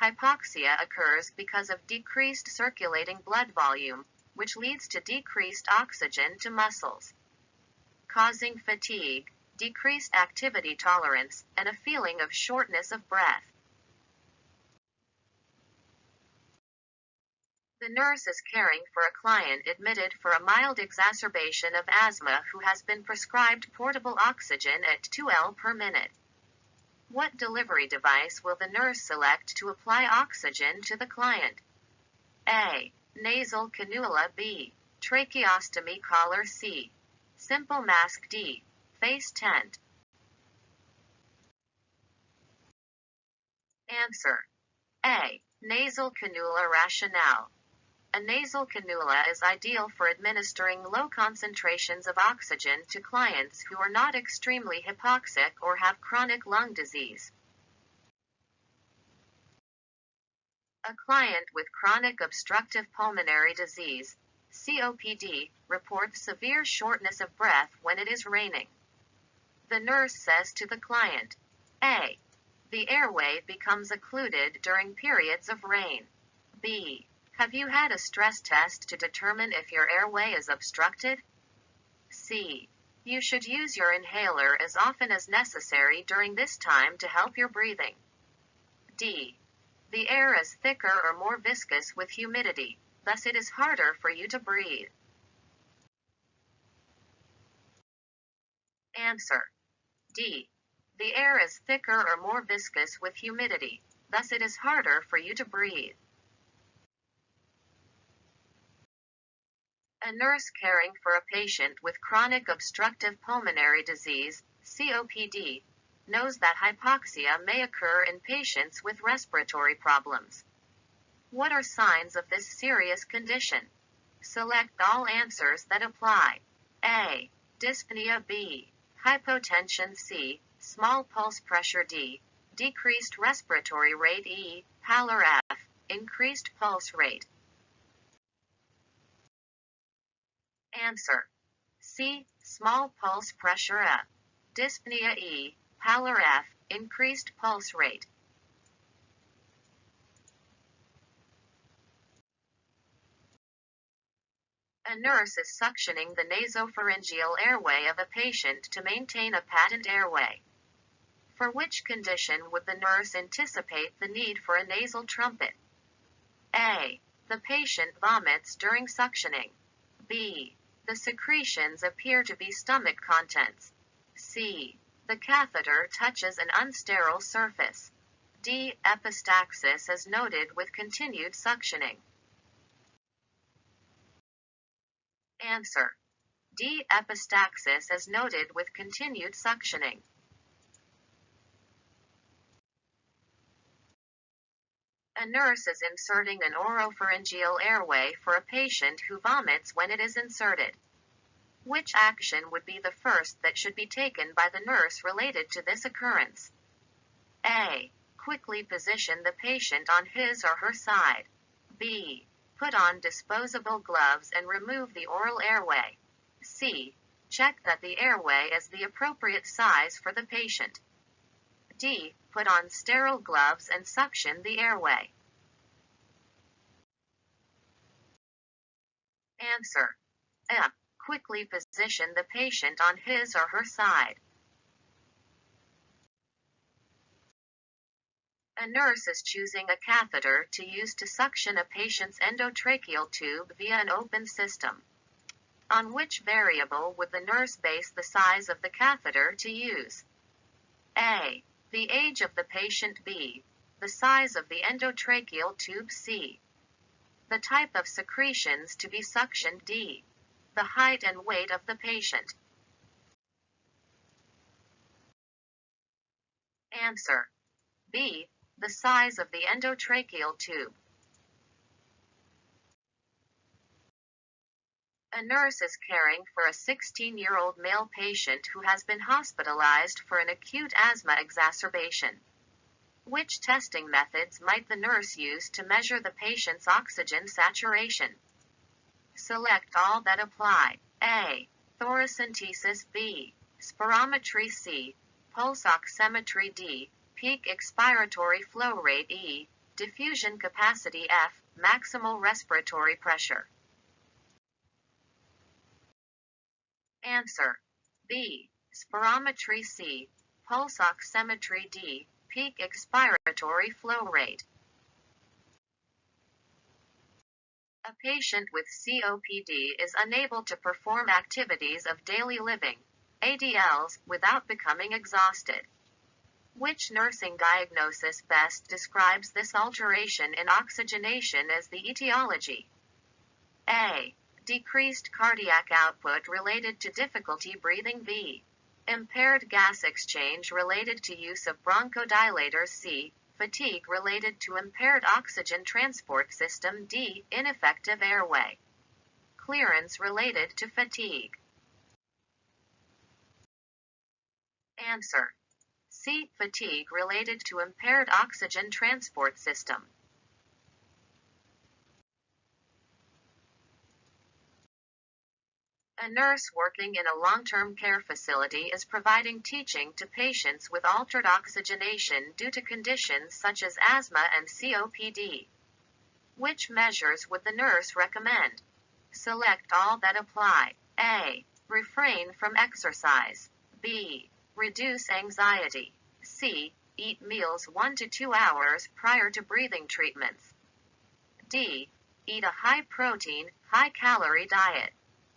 Hypoxia occurs because of decreased circulating blood volume, which leads to decreased oxygen to muscles, causing fatigue, decreased activity tolerance, and a feeling of shortness of breath. The nurse is caring for a client admitted for a mild exacerbation of asthma who has been prescribed portable oxygen at 2 L per minute. What delivery device will the nurse select to apply oxygen to the client? A. Nasal cannula B. Tracheostomy collar C. Simple mask D. Face tent. Answer. A. Nasal cannula rationale. A nasal cannula is ideal for administering low concentrations of oxygen to clients who are not extremely hypoxic or have chronic lung disease. A client with chronic obstructive pulmonary disease, COPD, reports severe shortness of breath when it is raining. The nurse says to the client, A. The airway becomes occluded during periods of rain. B. Have you had a stress test to determine if your airway is obstructed? C. You should use your inhaler as often as necessary during this time to help your breathing. D. The air is thicker or more viscous with humidity, thus it is harder for you to breathe. Answer. D. The air is thicker or more viscous with humidity, thus it is harder for you to breathe. A nurse caring for a patient with chronic obstructive pulmonary disease, COPD, knows that hypoxia may occur in patients with respiratory problems. What are signs of this serious condition? Select all answers that apply. A. Dyspnea B. Hypotension C. Small pulse pressure D. Decreased respiratory rate E. Pallor F. Increased pulse rate. Answer. C. Small pulse pressure F. Dyspnea E. Pallor F. Increased pulse rate. A nurse is suctioning the nasopharyngeal airway of a patient to maintain a patent airway. For which condition would the nurse anticipate the need for a nasal trumpet? A. The patient vomits during suctioning. B. The secretions appear to be stomach contents. C. The catheter touches an unsterile surface. D. Epistaxis as noted with continued suctioning. Answer. D. Epistaxis as noted with continued suctioning. A nurse is inserting an oropharyngeal airway for a patient who vomits when it is inserted. Which action would be the first that should be taken by the nurse related to this occurrence? A. Quickly position the patient on his or her side. B. Put on disposable gloves and remove the oral airway. C. Check that the airway is the appropriate size for the patient. D. Put on sterile gloves and suction the airway. Answer. F. Quickly position the patient on his or her side. A nurse is choosing a catheter to use to suction a patient's endotracheal tube via an open system. On which variable would the nurse base the size of the catheter to use? A. The age of the patient. B. The size of the endotracheal tube. C. The type of secretions to be suctioned. D. The height and weight of the patient. Answer. B. The size of the endotracheal tube. A nurse is caring for a 16-year-old male patient who has been hospitalized for an acute asthma exacerbation. Which testing methods might the nurse use to measure the patient's oxygen saturation? Select all that apply. A. Thoracentesis. B. Spirometry. C. Pulse oximetry. D. Peak expiratory flow rate. E. Diffusion capacity. F. Maximal respiratory pressure. Answer. B. Spirometry. C. Pulse oximetry. D. Peak expiratory flow rate. A patient with COPD is unable to perform activities of daily living, ADLs, without becoming exhausted. Which nursing diagnosis best describes this alteration in oxygenation as the etiology? A. Decreased cardiac output related to difficulty breathing. B. Impaired gas exchange related to use of bronchodilators. C. Fatigue related to impaired oxygen transport system. D. Ineffective airway clearance related to fatigue. Answer. C. Fatigue related to impaired oxygen transport system. A nurse working in a long-term care facility is providing teaching to patients with altered oxygenation due to conditions such as asthma and COPD. Which measures would the nurse recommend? Select all that apply. A. Refrain from exercise. B. Reduce anxiety. C. Eat meals 1 to 2 hours prior to breathing treatments. D. Eat a high-protein, high-calorie diet.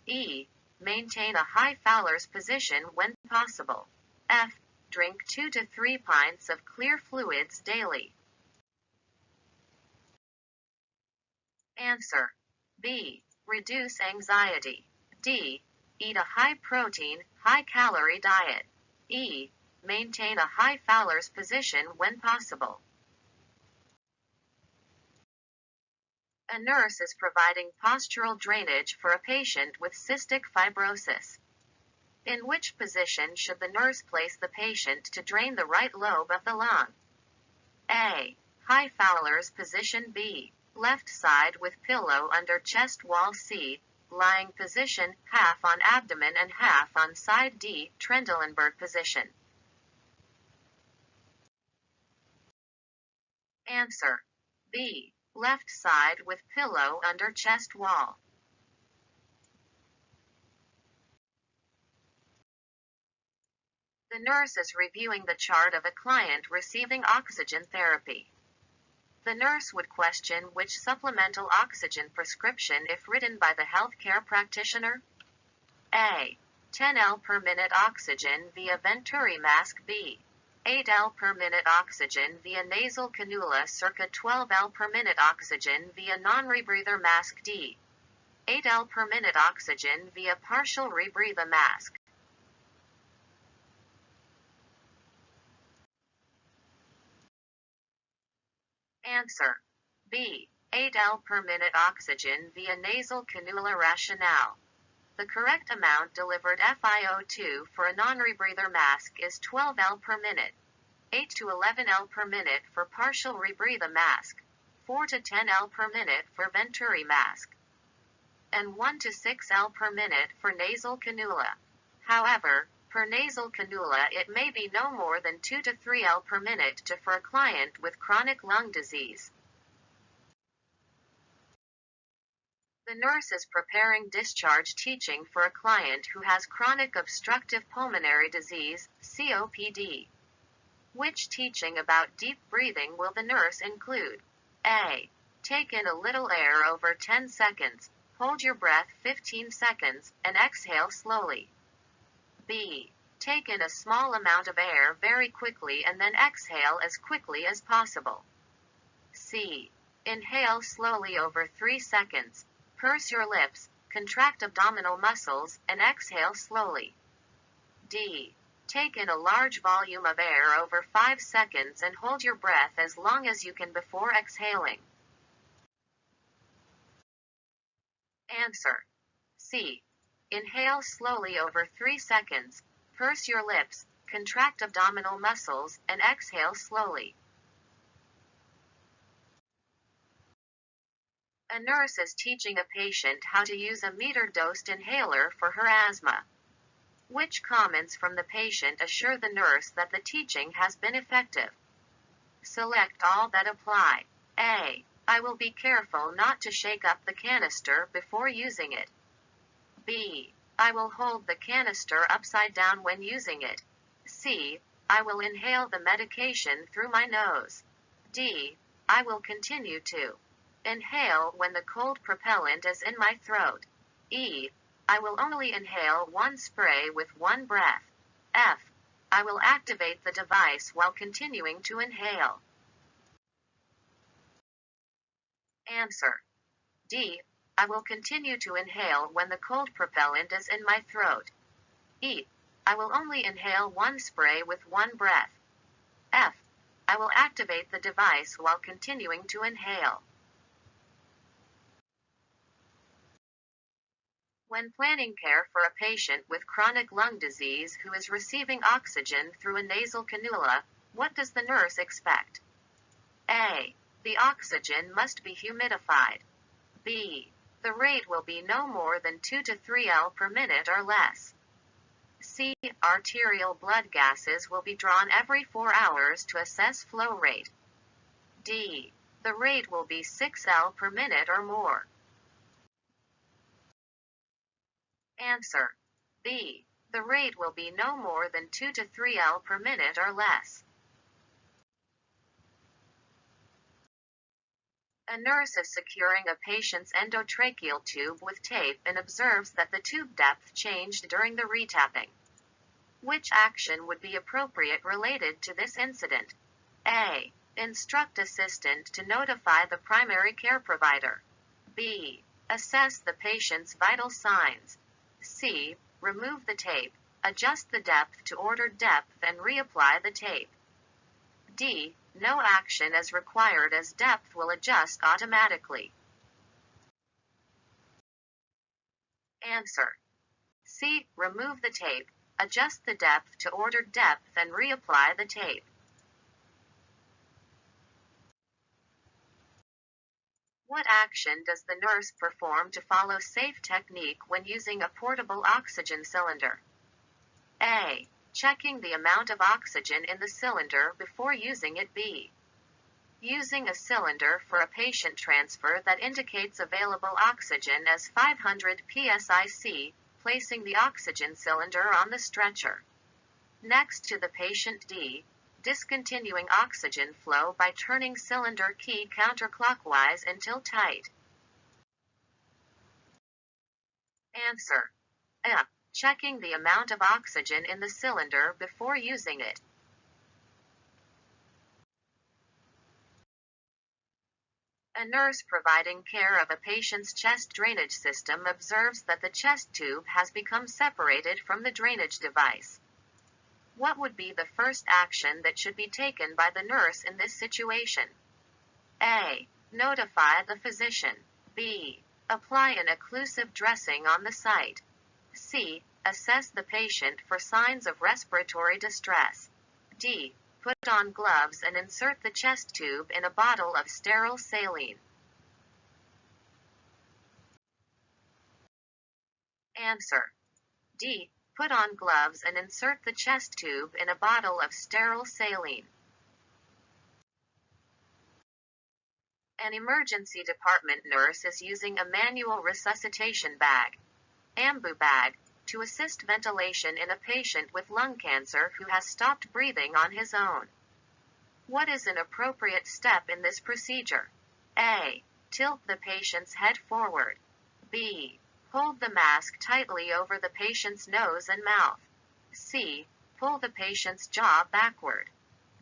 E. Maintain a high Fowler's position when possible. F. Drink 2 to 3 pints of clear fluids daily. Answer. B. Reduce anxiety. D. Eat a high-protein, high-calorie diet. E. Maintain a high Fowler's position when possible. A nurse is providing postural drainage for a patient with cystic fibrosis. In which position should the nurse place the patient to drain the right lobe of the lung? A. High Fowler's position. B. Left side with pillow under chest wall. C. Lying position, half on abdomen and half on side. D. Trendelenburg position. Answer. B. Left side with pillow under chest wall. The nurse is reviewing the chart of a client receiving oxygen therapy. The nurse would question which supplemental oxygen prescription if written by the healthcare practitioner. A. 10 L per minute oxygen via Venturi mask. B. 8 L per minute oxygen via nasal cannula circa 12 L per minute oxygen via non-rebreather mask. D. 8 L per minute oxygen via partial rebreather mask. Answer. B. 8 L per minute oxygen via nasal cannula rationale. The correct amount delivered FiO2 for a non-rebreather mask is 12 L per minute, 8 to 11 L per minute for partial rebreather mask, 4 to 10 L per minute for Venturi mask, and 1 to 6 L per minute for nasal cannula. However, per nasal cannula it may be no more than 2 to 3 L per minute for a client with chronic lung disease. The nurse is preparing discharge teaching for a client who has chronic obstructive pulmonary disease, COPD. Which teaching about deep breathing will the nurse include? A. Take in a little air over 10 seconds, hold your breath 15 seconds, and exhale slowly. B. Take in a small amount of air very quickly and then exhale as quickly as possible. C. Inhale slowly over 3 seconds. Purse your lips, contract abdominal muscles, and exhale slowly. D. Take in a large volume of air over 5 seconds and hold your breath as long as you can before exhaling. Answer. C. Inhale slowly over 3 seconds, purse your lips, contract abdominal muscles, and exhale slowly. A nurse is teaching a patient how to use a meter-dosed inhaler for her asthma. Which comments from the patient assure the nurse that the teaching has been effective? Select all that apply. A. I will be careful not to shake up the canister before using it. B. I will hold the canister upside down when using it. C. I will inhale the medication through my nose. D. I will continue to inhale when the cold propellant is in my throat. E. I will only inhale one spray with one breath. F. I will activate the device while continuing to inhale. Answer. D. I will continue to inhale when the cold propellant is in my throat. E. I will only inhale one spray with one breath. F. I will activate the device while continuing to inhale. When planning care for a patient with chronic lung disease who is receiving oxygen through a nasal cannula, what does the nurse expect? A. The oxygen must be humidified. B. The rate will be no more than 2 to 3 L per minute or less. C. Arterial blood gases will be drawn every 4 hours to assess flow rate. D. The rate will be 6 L per minute or more. Answer. B. The rate will be no more than 2 to 3 L per minute or less. A nurse is securing a patient's endotracheal tube with tape and observes that the tube depth changed during the retapping. Which action would be appropriate related to this incident? A. Instruct assistant to notify the primary care provider. B. Assess the patient's vital signs. C. Remove the tape, adjust the depth to ordered depth and reapply the tape. D. No action is required as depth will adjust automatically. Answer. C. Remove the tape, adjust the depth to ordered depth and reapply the tape. What action does the nurse perform to follow safe technique when using a portable oxygen cylinder? A. Checking the amount of oxygen in the cylinder before using it. B. Using a cylinder for a patient transfer that indicates available oxygen as 500 psic, placing the oxygen cylinder on the stretcher next to the patient. D. Discontinuing oxygen flow by turning cylinder key counterclockwise until tight. Answer. A. Checking the amount of oxygen in the cylinder before using it. A nurse providing care of a patient's chest drainage system observes that the chest tube has become separated from the drainage device. What would be the first action that should be taken by the nurse in this situation? A. Notify the physician. B. Apply an occlusive dressing on the site. C. Assess the patient for signs of respiratory distress. D. Put on gloves and insert the chest tube in a bottle of sterile saline. Answer. D. Put on gloves and insert the chest tube in a bottle of sterile saline. An emergency department nurse is using a manual resuscitation bag, AMBU bag, to assist ventilation in a patient with lung cancer who has stopped breathing on his own. What is an appropriate step in this procedure? A. Tilt the patient's head forward. B. Hold the mask tightly over the patient's nose and mouth. C. Pull the patient's jaw backward.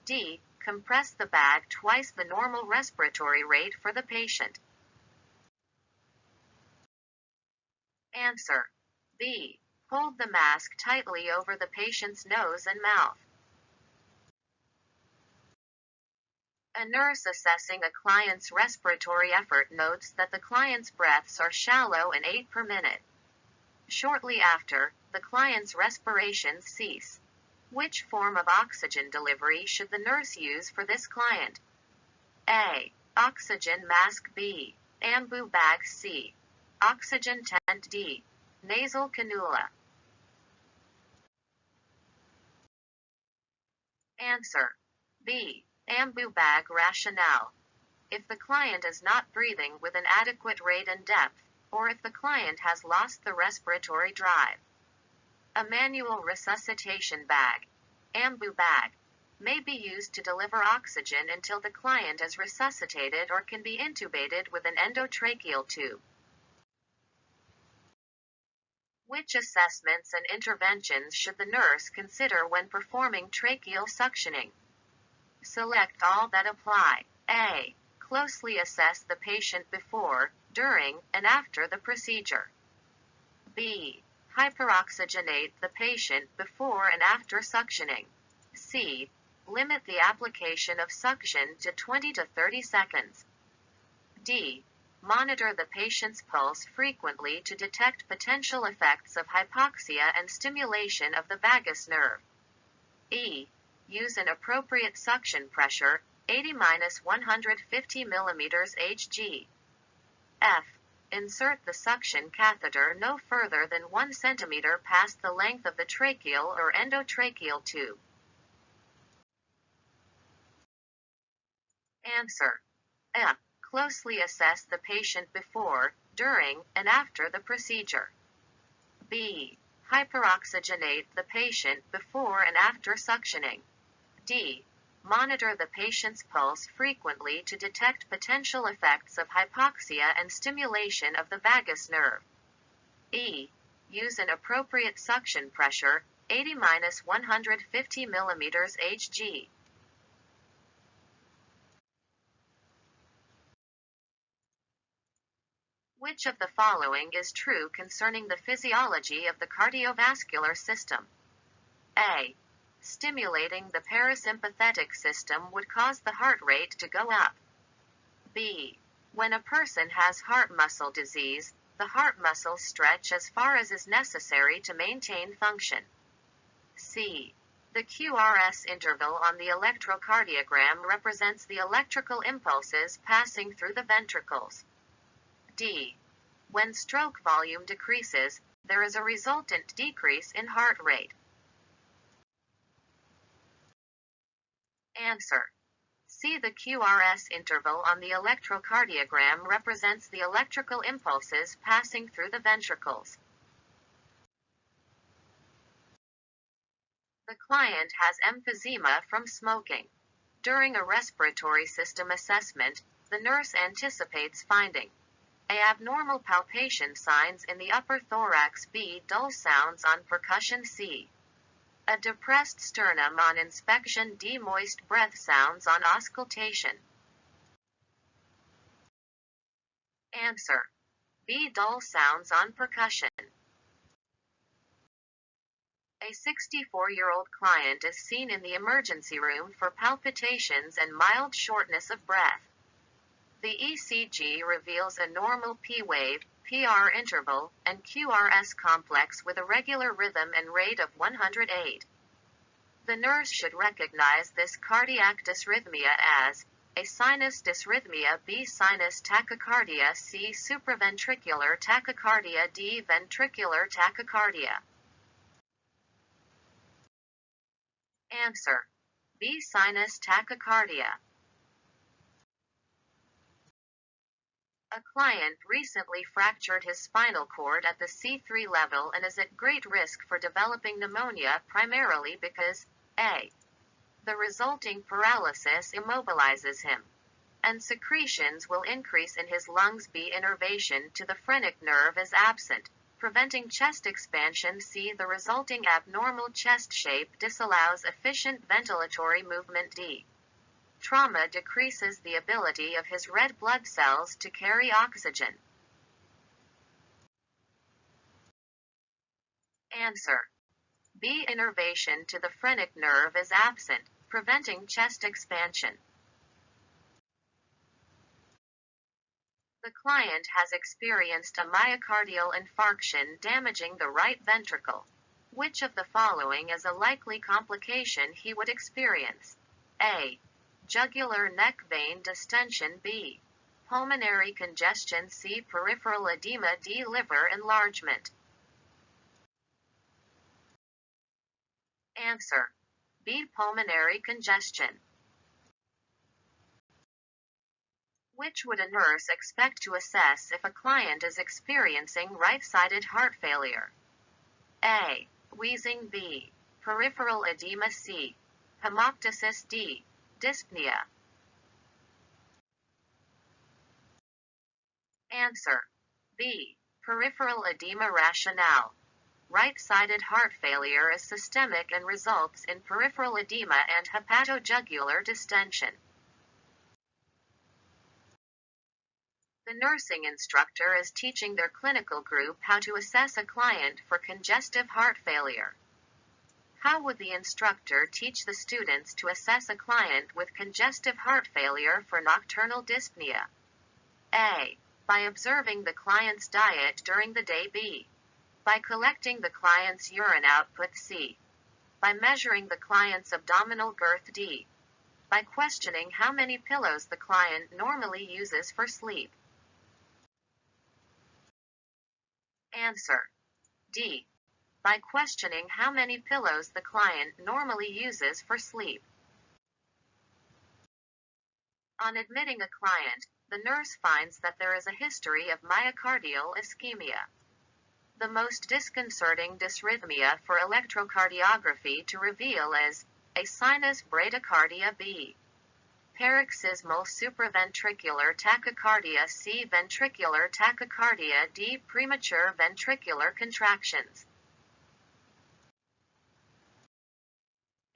D. Compress the bag twice the normal respiratory rate for the patient. Answer. B. Hold the mask tightly over the patient's nose and mouth. A nurse assessing a client's respiratory effort notes that the client's breaths are shallow and 8 per minute. Shortly after, the client's respirations cease. Which form of oxygen delivery should the nurse use for this client? A. Oxygen mask. B. AMBU bag. C. Oxygen tent. D. Nasal cannula. Answer. B. AMBU bag rationale. If the client is not breathing with an adequate rate and depth, or if the client has lost the respiratory drive, a manual resuscitation bag, AMBU bag, may be used to deliver oxygen until the client is resuscitated or can be intubated with an endotracheal tube. Which assessments and interventions should the nurse consider when performing tracheal suctioning? Select all that apply. A. Closely assess the patient before, during and after the procedure. B. Hyperoxygenate the patient before and after suctioning. C. Limit the application of suction to 20 to 30 seconds. D. Monitor the patient's pulse frequently to detect potential effects of hypoxia and stimulation of the vagus nerve. E. Use an appropriate suction pressure, 80-150 mm Hg. F. Insert the suction catheter no further than 1 cm past the length of the tracheal or endotracheal tube. Answer. A. Closely assess the patient before, during, and after the procedure. B. Hyperoxygenate the patient before and after suctioning. D. Monitor the patient's pulse frequently to detect potential effects of hypoxia and stimulation of the vagus nerve. E. Use an appropriate suction pressure, 80-150 mm Hg. Which of the following is true concerning the physiology of the cardiovascular system? A. Stimulating the parasympathetic system would cause the heart rate to go up. B. When a person has heart muscle disease, the heart muscles stretch as far as is necessary to maintain function. C. The QRS interval on the electrocardiogram represents the electrical impulses passing through the ventricles. D. When stroke volume decreases, there is a resultant decrease in heart rate. Answer. C. The QRS interval on the electrocardiogram represents the electrical impulses passing through the ventricles. The client has emphysema from smoking. During a respiratory system assessment, the nurse anticipates finding A. Abnormal palpation signs in the upper thorax. B. Dull sounds on percussion. C. A depressed sternum on inspection. D. Moist breath sounds on auscultation. Answer. B. Dull sounds on percussion. A 64-year-old client is seen in the emergency room for palpitations and mild shortness of breath. The ECG reveals a normal P-wave, PR interval, and QRS complex with a regular rhythm and rate of 108. The nurse should recognize this cardiac dysrhythmia as A. Sinus dysrhythmia. B. Sinus tachycardia. C. Supraventricular tachycardia. D. Ventricular tachycardia. Answer. B. Sinus tachycardia. A client recently fractured his spinal cord at the C3 level and is at great risk for developing pneumonia primarily because A. The resulting paralysis immobilizes him, and secretions will increase in his lungs. B. Innervation to the phrenic nerve is absent, preventing chest expansion. C. The resulting abnormal chest shape disallows efficient ventilatory movement. D. Trauma decreases the ability of his red blood cells to carry oxygen. Answer. B. Innervation to the phrenic nerve is absent, preventing chest expansion. The client has experienced a myocardial infarction damaging the right ventricle. Which of the following is a likely complication he would experience? A. Jugular neck vein distension. B. Pulmonary congestion. C. Peripheral edema. D. Liver enlargement. Answer. B. Pulmonary congestion. Which would a nurse expect to assess if a client is experiencing right-sided heart failure? A. Wheezing. B. Peripheral edema. C. Hemoptysis. D. Dyspnea. Answer. B. Peripheral edema rationale. Right-sided heart failure is systemic and results in peripheral edema and hepatojugular distension. The nursing instructor is teaching their clinical group how to assess a client for congestive heart failure. How would the instructor teach the students to assess a client with congestive heart failure for nocturnal dyspnea? A. By observing the client's diet during the day. B. By collecting the client's urine output. C. By measuring the client's abdominal girth. D. By questioning how many pillows the client normally uses for sleep. Answer. D. By questioning how many pillows the client normally uses for sleep. On admitting a client, the nurse finds that there is a history of myocardial ischemia. The most disconcerting dysrhythmia for electrocardiography to reveal is a sinus bradycardia. B. Paroxysmal supraventricular tachycardia. C. Ventricular tachycardia. D. Premature ventricular contractions.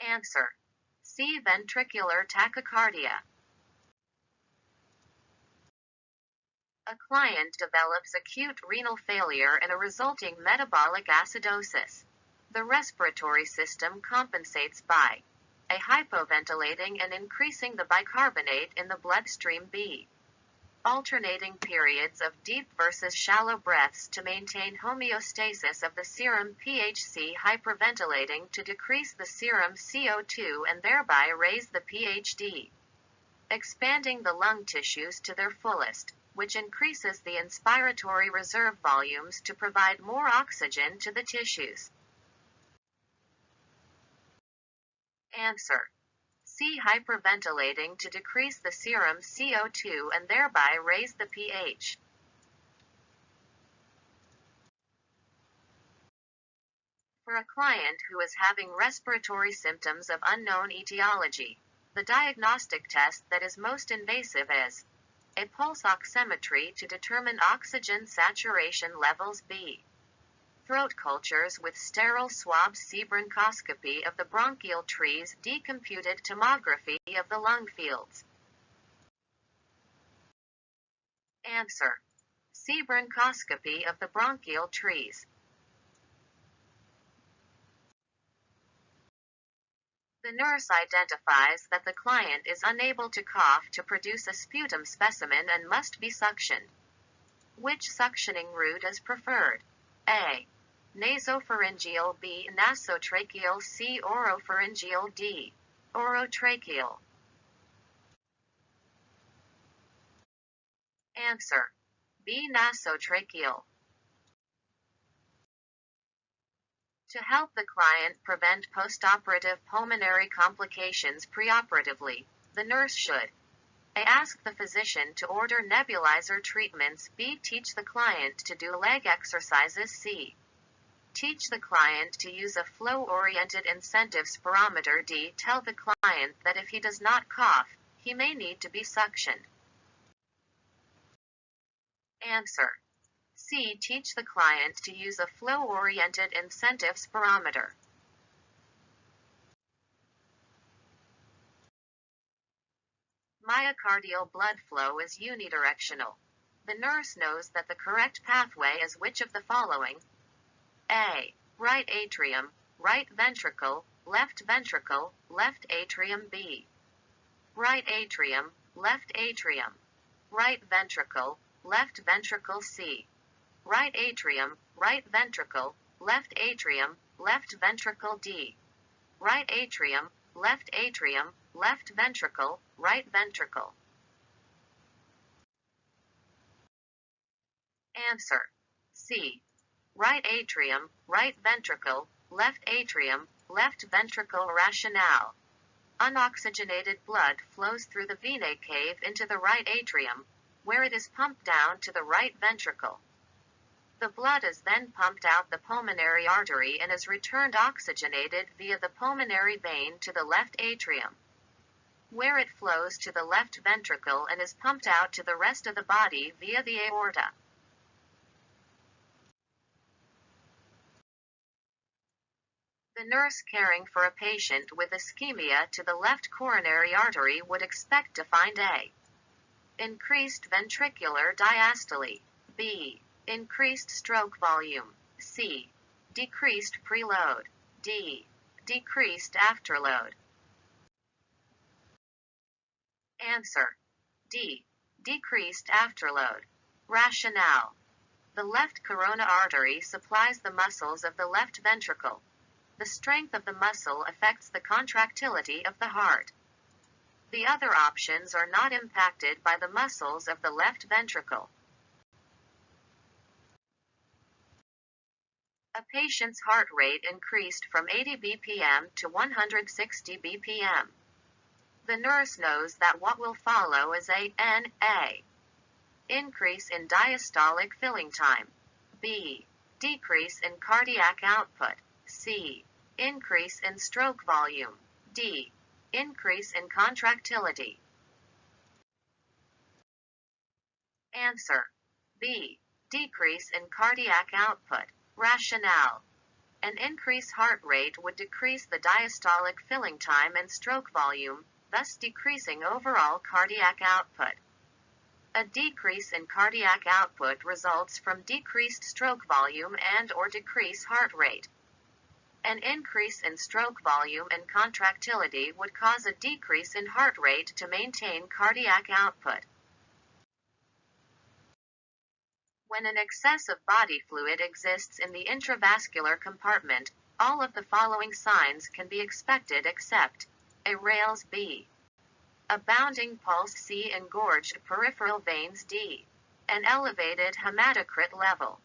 Answer. C. Ventricular tachycardia. A client develops acute renal failure and a resulting metabolic acidosis. The respiratory system compensates by a. Hypoventilating and increasing the bicarbonate in the bloodstream. B. Alternating periods of deep versus shallow breaths to maintain homeostasis of the serum pH. C. Hyperventilating to decrease the serum CO2 and thereby raise the pH. D. Expanding the lung tissues to their fullest, which increases the inspiratory reserve volumes to provide more oxygen to the tissues. Answer. C. Hyperventilating to decrease the serum CO2 and thereby raise the pH. For a client who is having respiratory symptoms of unknown etiology, the diagnostic test that is most invasive is a pulse oximetry to determine oxygen saturation levels. B. Throat cultures with sterile swabs. C. Bronchoscopy of the bronchial trees. D. Computed tomography of the lung fields. Answer. C. Bronchoscopy of the bronchial trees. The nurse identifies that the client is unable to cough to produce a sputum specimen and must be suctioned. Which suctioning route is preferred? A. Nasopharyngeal. B. Nasotracheal. C. Oropharyngeal. D. Orotracheal. Answer. B. Nasotracheal. To help the client prevent postoperative pulmonary complications preoperatively, the nurse should A. Ask the physician to order nebulizer treatments. B. Teach the client to do leg exercises. C. Teach the client to use a flow-oriented incentive spirometer. D. Tell the client that if he does not cough, he may need to be suctioned. Answer. C. Teach the client to use a flow-oriented incentive spirometer. Myocardial blood flow is unidirectional. The nurse knows that the correct pathway is which of the following? A. Right atrium, right ventricle, left ventricle, left atrium. B. Right atrium, left atrium, right ventricle, left ventricle. C. Right atrium, right ventricle, left atrium, left ventricle. D. Right atrium, left atrium, left ventricle, right ventricle. Answer. C. Right atrium, right ventricle, left atrium, left ventricle. Rationale. Unoxygenated blood flows through the venae cave into the right atrium, where it is pumped down to the right ventricle. The blood is then pumped out the pulmonary artery and is returned oxygenated via the pulmonary vein to the left atrium, where it flows to the left ventricle and is pumped out to the rest of the body via the aorta. The nurse caring for a patient with ischemia to the left coronary artery would expect to find a. Increased ventricular diastole. B. Increased stroke volume. C. Decreased preload. D. Decreased afterload. Answer. D. Decreased afterload. Rationale. The left corona artery supplies the muscles of the left ventricle. The strength of the muscle affects the contractility of the heart. The other options are not impacted by the muscles of the left ventricle. A patient's heart rate increased from 80 bpm to 160 bpm. The nurse knows that what will follow is a increase in diastolic filling time. B. Decrease in cardiac output. C. Increase in stroke volume. D. Increase in contractility. Answer. B. Decrease in cardiac output. Rationale. An increased heart rate would decrease the diastolic filling time and stroke volume, thus decreasing overall cardiac output. A decrease in cardiac output results from decreased stroke volume and/or decreased heart rate. An increase in stroke volume and contractility would cause a decrease in heart rate to maintain cardiac output. When an excess of body fluid exists in the intravascular compartment, all of the following signs can be expected except a rales B. A bounding pulse C. Engorged peripheral veins D. An elevated hematocrit level.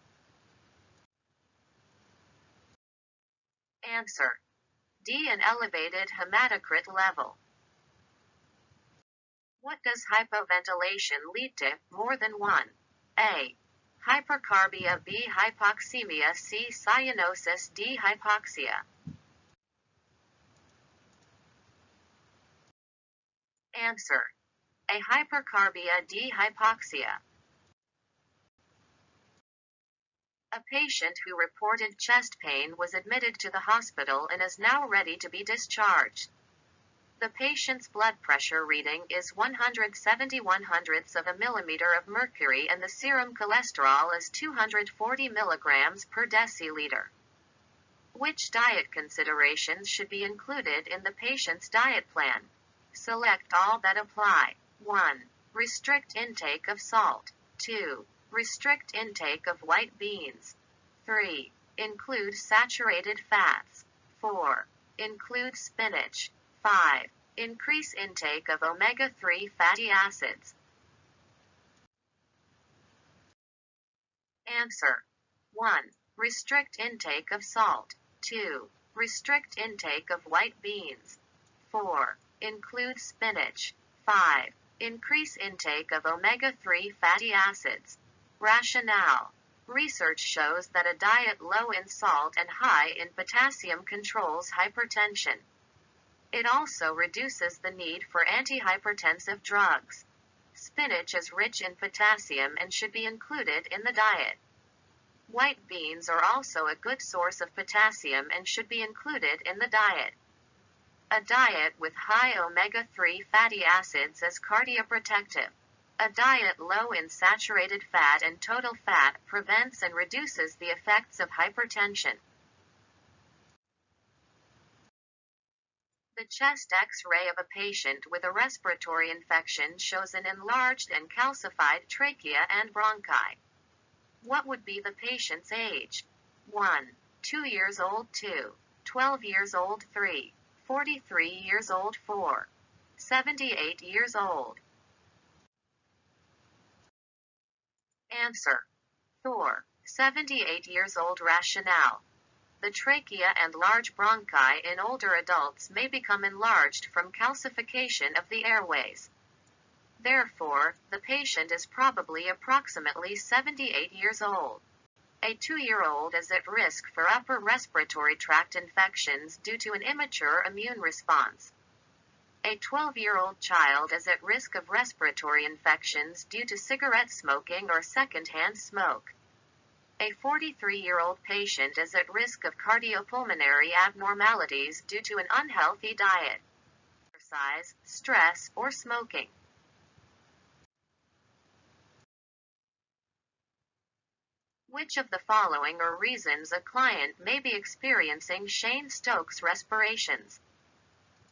Answer. D. An elevated hematocrit level. What does hypoventilation lead to? More than one. A. Hypercarbia. B. Hypoxemia. C. Cyanosis. D. Hypoxia. Answer. A. Hypercarbia. D. Hypoxia. A patient who reported chest pain was admitted to the hospital and is now ready to be discharged. The patient's blood pressure reading is 170/100ths of a millimeter of mercury and the serum cholesterol is 240 milligrams per deciliter. Which diet considerations should be included in the patient's diet plan? Select all that apply. 1. Restrict intake of salt. 2. Restrict intake of white beans. 3. Include saturated fats. 4. Include spinach. 5. Increase intake of omega-3 fatty acids. Answer. 1. Restrict intake of salt. 2. Restrict intake of white beans. 4. Include spinach. 5. Increase intake of omega-3 fatty acids. Rationale. Research shows that a diet low in salt and high in potassium controls hypertension. It also reduces the need for antihypertensive drugs. Spinach is rich in potassium and should be included in the diet. White beans are also a good source of potassium and should be included in the diet. A diet with high omega-3 fatty acids is cardioprotective. A diet low in saturated fat and total fat prevents and reduces the effects of hypertension. The chest X-ray of a patient with a respiratory infection shows an enlarged and calcified trachea and bronchi. What would be the patient's age? 1. 2 years old. 2. 12 years old. 3. 43 years old. 4. 78 years old. Answer. 4. 78 years old. Rationale. The trachea and large bronchi in older adults may become enlarged from calcification of the airways. Therefore, the patient is probably approximately 78 years old. A 2-year-old is at risk for upper respiratory tract infections due to an immature immune response. A 12-year-old child is at risk of respiratory infections due to cigarette smoking or secondhand smoke. A 43-year-old patient is at risk of cardiopulmonary abnormalities due to an unhealthy diet, exercise, stress, or smoking. Which of the following are reasons a client may be experiencing Cheyne-Stokes respirations?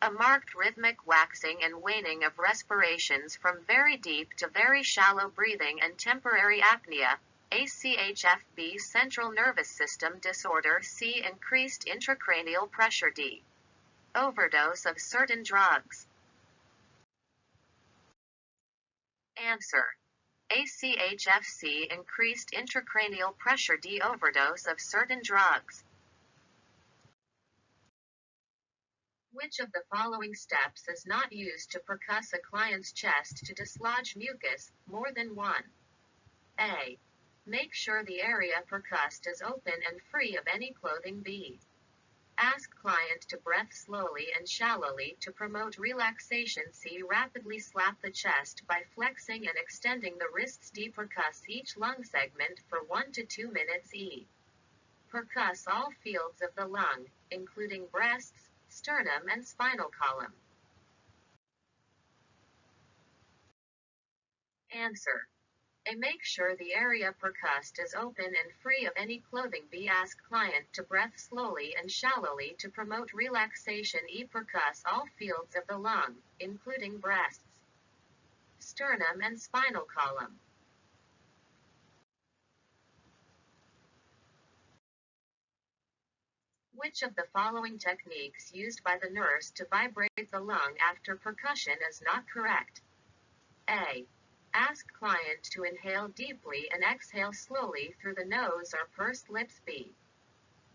A marked rhythmic waxing and waning of respirations from very deep to very shallow breathing and temporary apnea. ACHF-B central nervous system disorder. C. Increased intracranial pressure. D. Overdose of certain drugs. Answer: ACHFC increased intracranial pressure. D. Overdose of certain drugs. Which of the following steps is not used to percuss a client's chest to dislodge mucus, more than one? A. Make sure the area percussed is open and free of any clothing. B. Ask client to breath slowly and shallowly to promote relaxation. C. Rapidly slap the chest by flexing and extending the wrists. D. Percuss each lung segment for 1 to 2 minutes. E. Percuss all fields of the lung, including breasts, sternum and spinal column. Answer: A. Make sure the area percussed is open and free of any clothing. B. Ask client to breath slowly and shallowly to promote relaxation. E. Percuss all fields of the lung, including breasts, sternum and spinal column. Which of the following techniques used by the nurse to vibrate the lung after percussion is not correct? A. Ask client to inhale deeply and exhale slowly through the nose or pursed lips. B.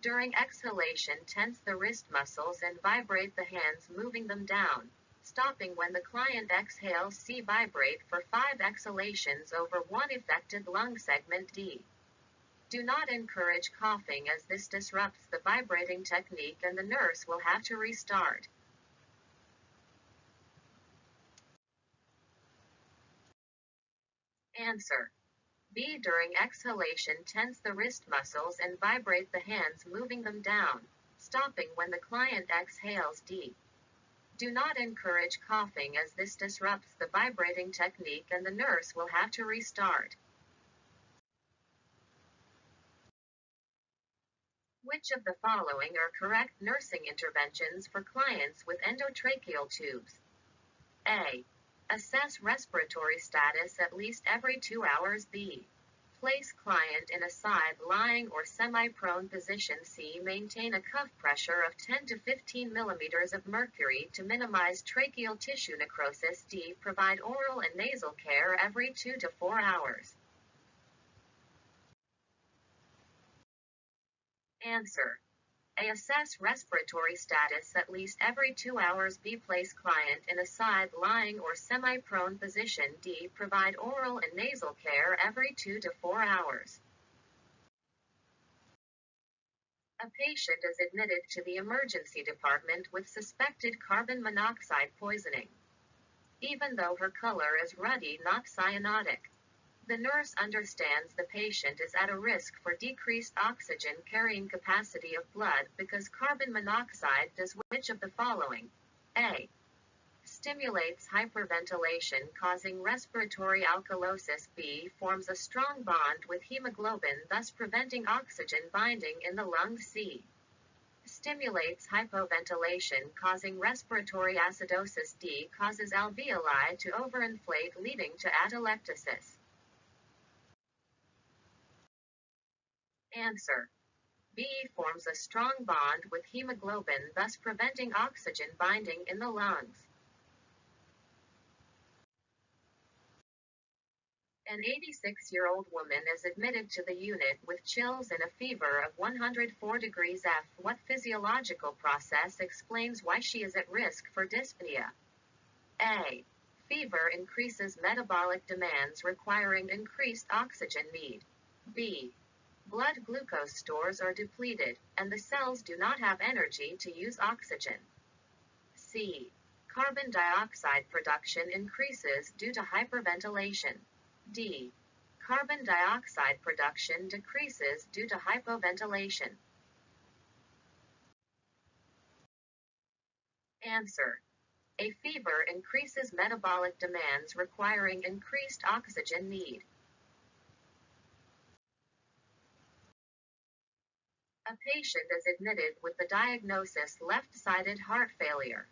During exhalation, tense the wrist muscles and vibrate the hands, moving them down, stopping when the client exhales. C. Vibrate for 5 exhalations over one affected lung segment. D. Do not encourage coughing, as this disrupts the vibrating technique and the nurse will have to restart. Answer: B. During exhalation, tense the wrist muscles and vibrate the hands, moving them down, stopping when the client exhales. D. Do not encourage coughing, as this disrupts the vibrating technique and the nurse will have to restart. Which of the following are correct nursing interventions for clients with endotracheal tubes? A. Assess respiratory status at least every 2 hours. B. Place client in a side lying or semi-prone position. C. Maintain a cuff pressure of 10 to 15 millimeters of mercury to minimize tracheal tissue necrosis. D. Provide oral and nasal care every 2 to 4 hours. Answer: A. Assess respiratory status at least every 2 hours. B. Place client in a side lying or semi-prone position. D. Provide oral and nasal care every 2 to 4 hours. A patient is admitted to the emergency department with suspected carbon monoxide poisoning. Even though her color is ruddy, not cyanotic, the nurse understands the patient is at a risk for decreased oxygen carrying capacity of blood because carbon monoxide does which of the following? A. Stimulates hyperventilation causing respiratory alkalosis. B. Forms a strong bond with hemoglobin, thus preventing oxygen binding in the lungs. C. Stimulates hypoventilation causing respiratory acidosis. D. Causes alveoli to overinflate leading to atelectasis. Answer: B. Forms a strong bond with hemoglobin, thus preventing oxygen binding in the lungs. An 86-year-old woman is admitted to the unit with chills and a fever of 104 degrees F. What physiological process explains why she is at risk for dyspnea? A. Fever increases metabolic demands requiring increased oxygen need. B. Blood glucose stores are depleted, and the cells do not have energy to use oxygen. C. Carbon dioxide production increases due to hyperventilation. D. Carbon dioxide production decreases due to hypoventilation. Answer: A fever increases metabolic demands requiring increased oxygen need. A patient is admitted with the diagnosis left-sided heart failure.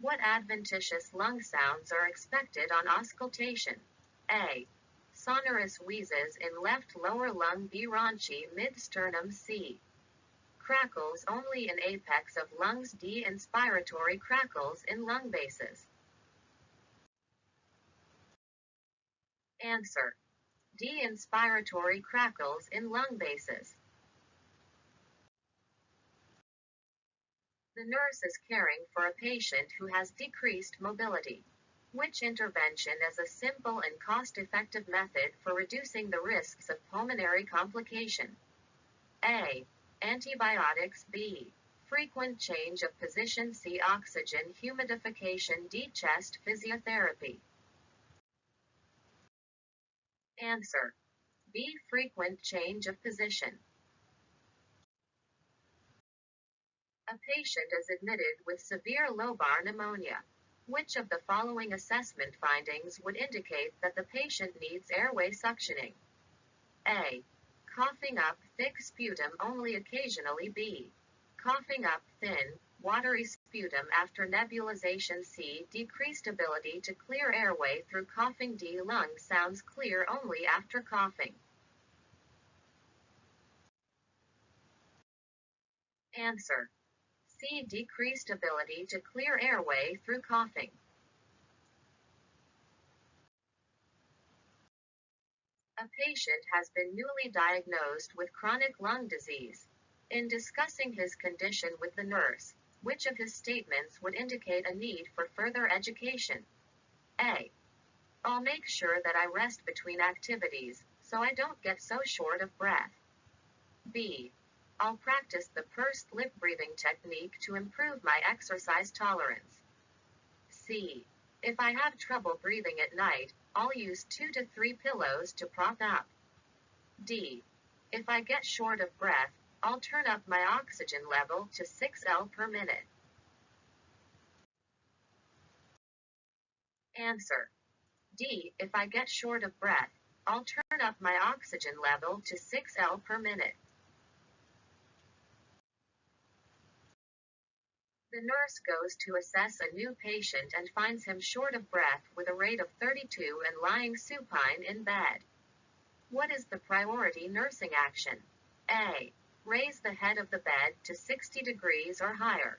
What adventitious lung sounds are expected on auscultation? A. Sonorous wheezes in left lower lung. B. Raunchy mid-sternum. C. Crackles only in apex of lungs. D. Inspiratory crackles in lung bases. Answer. D. Inspiratory crackles in lung bases. The nurse is caring for a patient who has decreased mobility. Which intervention is a simple and cost-effective method for reducing the risks of pulmonary complication? A. Antibiotics. B. Frequent change of position. C. Oxygen humidification. D. Chest physiotherapy. Answer. B. Frequent change of position. A patient is admitted with severe lobar pneumonia. Which of the following assessment findings would indicate that the patient needs airway suctioning? A. Coughing up thick sputum only occasionally. B. Coughing up thin, watery sputum after nebulization. C. Decreased ability to clear airway through coughing. D. Lung sounds clear only after coughing. Answer. C. Decreased ability to clear airway through coughing. A patient has been newly diagnosed with chronic lung disease. In discussing his condition with the nurse, which of his statements would indicate a need for further education? A. I'll make sure that I rest between activities, so I don't get so short of breath. B. I'll practice the pursed lip breathing technique to improve my exercise tolerance. C. If I have trouble breathing at night, I'll use 2 to 3 pillows to prop up. D. If I get short of breath, I'll turn up my oxygen level to 6 L per minute. Answer. D. If I get short of breath, I'll turn up my oxygen level to 6 L per minute. The nurse goes to assess a new patient and finds him short of breath with a rate of 32 and lying supine in bed. What is the priority nursing action? A. Raise the head of the bed to 60 degrees or higher.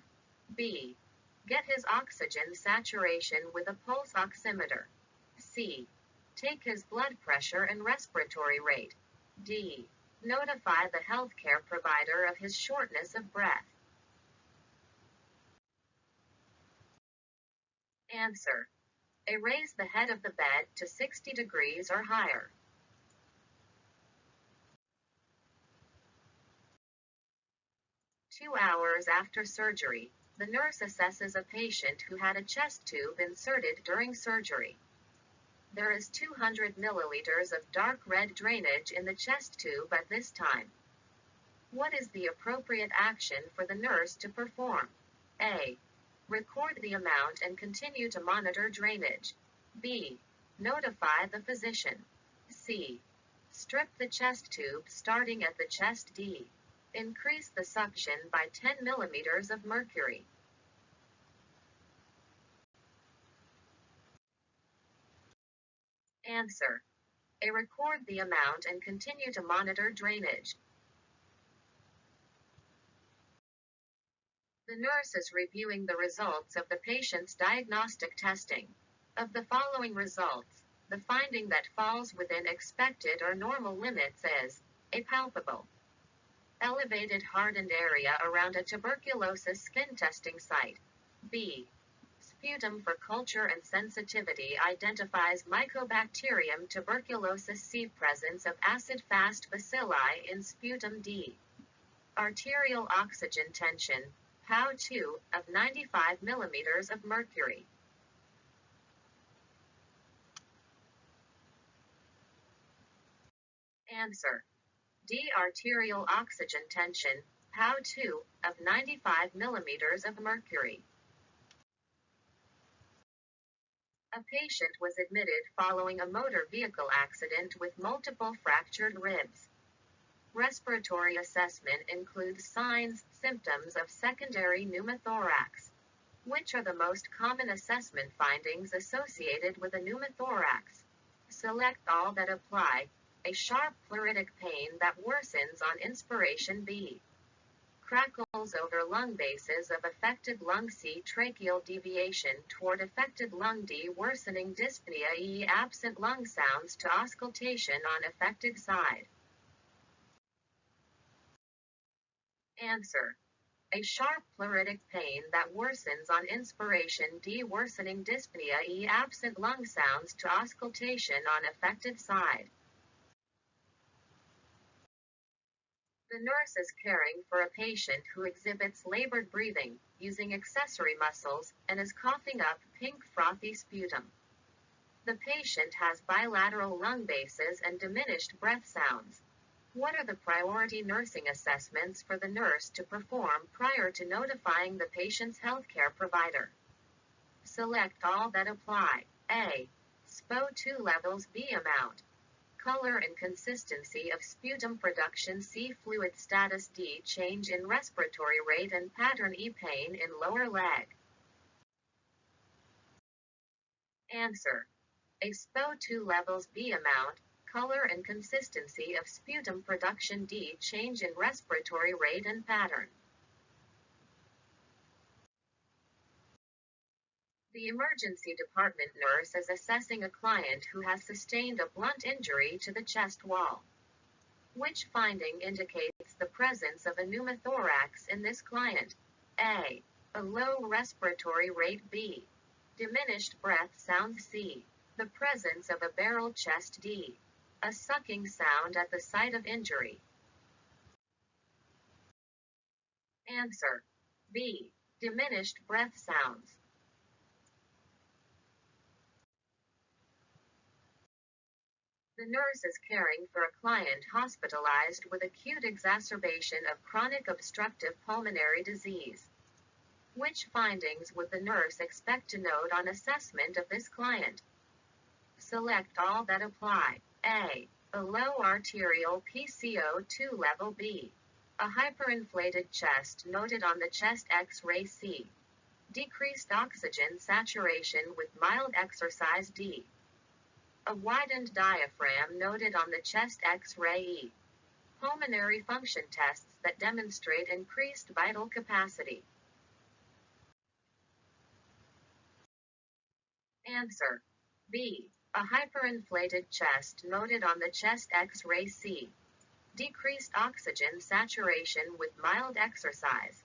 B. Get his oxygen saturation with a pulse oximeter. C. Take his blood pressure and respiratory rate. D. Notify the healthcare provider of his shortness of breath. Answer. A. Raise the head of the bed to 60 degrees or higher. Two hours after surgery, the nurse assesses a patient who had a chest tube inserted during surgery. There is 200 milliliters of dark red drainage in the chest tube at this time. What is the appropriate action for the nurse to perform? A. Record the amount and continue to monitor drainage. B. Notify the physician. C. Strip the chest tube starting at the chest. D. Increase the suction by 10 millimeters of mercury. Answer. A. Record the amount and continue to monitor drainage. The nurse is reviewing the results of the patient's diagnostic testing. Of the following results, the finding that falls within expected or normal limits is A. Palpable, elevated hardened area around a tuberculosis skin testing site. B. Sputum for culture and sensitivity identifies Mycobacterium tuberculosis. C. Presence of acid-fast bacilli in sputum. D. Arterial oxygen tension, POW2, of 95 millimeters of mercury. Answer. D. Arterial oxygen tension, POW2, of 95 millimeters of mercury. A patient was admitted following a motor vehicle accident with multiple fractured ribs. Respiratory assessment includes signs, symptoms of secondary pneumothorax. Which are the most common assessment findings associated with a pneumothorax? Select all that apply. A sharp pleuritic pain that worsens on inspiration B. Crackles over lung bases of affected lung C. Tracheal deviation toward affected lung D. Worsening dyspnea E. Absent lung sounds to auscultation on affected side. Answer. A sharp pleuritic pain that worsens on inspiration D. Worsening dyspnea E. Absent lung sounds to auscultation on affected side. The nurse is caring for a patient who exhibits labored breathing, using accessory muscles, and is coughing up pink frothy sputum. The patient has bilateral lung bases and diminished breath sounds. What are the priority nursing assessments for the nurse to perform prior to notifying the patient's healthcare provider? Select all that apply. A. SPO2 levels B. Amount. Color and consistency of sputum production C. Fluid status D. Change in respiratory rate and pattern E. Pain in lower leg. Answer. A SPO2 levels B. Amount. Color and consistency of sputum production D. Change in respiratory rate and pattern. The emergency department nurse is assessing a client who has sustained a blunt injury to the chest wall. Which finding indicates the presence of a pneumothorax in this client? A. A low respiratory rate B. Diminished breath sound C. The presence of a barrel chest D. A sucking sound at the site of injury. Answer. B. Diminished breath sounds. The nurse is caring for a client hospitalized with acute exacerbation of chronic obstructive pulmonary disease. Which findings would the nurse expect to note on assessment of this client? Select all that apply. A. A low arterial PCO2 level B. A hyperinflated chest noted on the chest X-ray C. Decreased oxygen saturation with mild exercise D. A widened diaphragm noted on the chest X-ray E. Pulmonary function tests that demonstrate increased vital capacity. Answer. B. A hyperinflated chest noted on the chest X-ray C. Decreased oxygen saturation with mild exercise.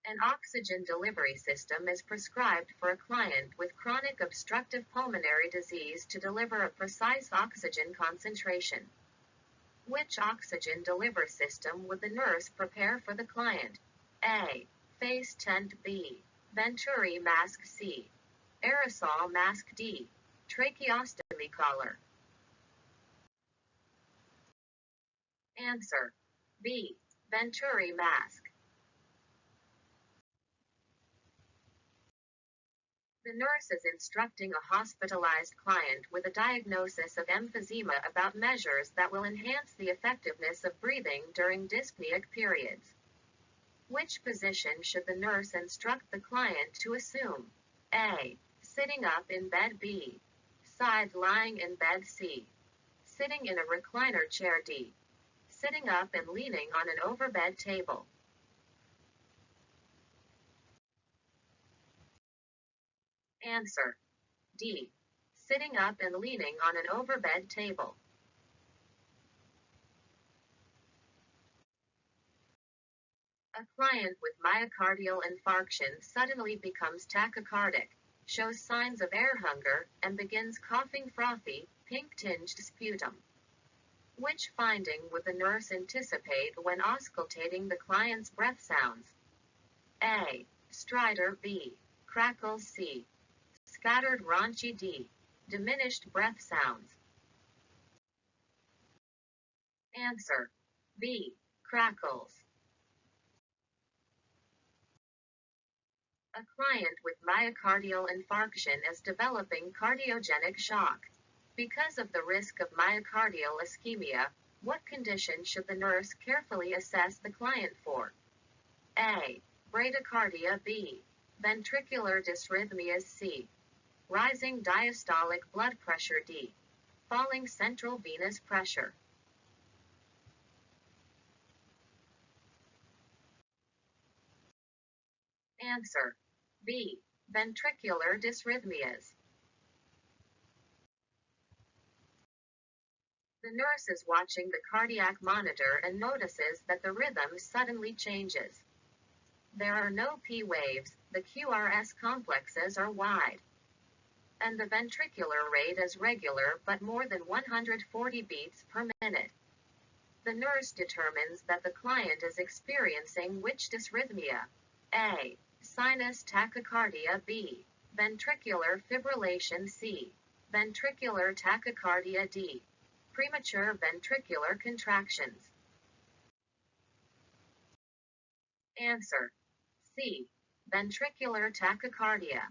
An oxygen delivery system is prescribed for a client with chronic obstructive pulmonary disease to deliver a precise oxygen concentration. Which oxygen delivery system would the nurse prepare for the client? A. Face tent B. Venturi mask C. Aerosol mask D. Tracheostomy collar. Answer. B. Venturi mask. The nurse is instructing a hospitalized client with a diagnosis of emphysema about measures that will enhance the effectiveness of breathing during dyspneic periods. Which position should the nurse instruct the client to assume? A. Sitting up in bed B. Side lying in bed C. Sitting in a recliner chair D. Sitting up and leaning on an overbed table. Answer. D. Sitting up and leaning on an overbed table. A client with myocardial infarction suddenly becomes tachycardic, shows signs of air hunger, and begins coughing frothy, pink-tinged sputum. Which finding would the nurse anticipate when auscultating the client's breath sounds? A. Stridor B. Crackles C. Scattered raunchy D. Diminished breath sounds. Answer. B. Crackles. A client with myocardial infarction is developing cardiogenic shock. Because of the risk of myocardial ischemia, what condition should the nurse carefully assess the client for? A. Bradycardia. B. Ventricular dysrhythmias. C. Rising diastolic blood pressure. D. Falling central venous pressure. Answer. B. Ventricular dysrhythmias. The nurse is watching the cardiac monitor and notices that the rhythm suddenly changes. There are no P waves, the QRS complexes are wide, and the ventricular rate is regular but more than 140 beats per minute. The nurse determines that the client is experiencing which dysrhythmia? A. Sinus tachycardia. B. Ventricular fibrillation. C. Ventricular tachycardia. D. Premature ventricular contractions. Answer. C. Ventricular tachycardia.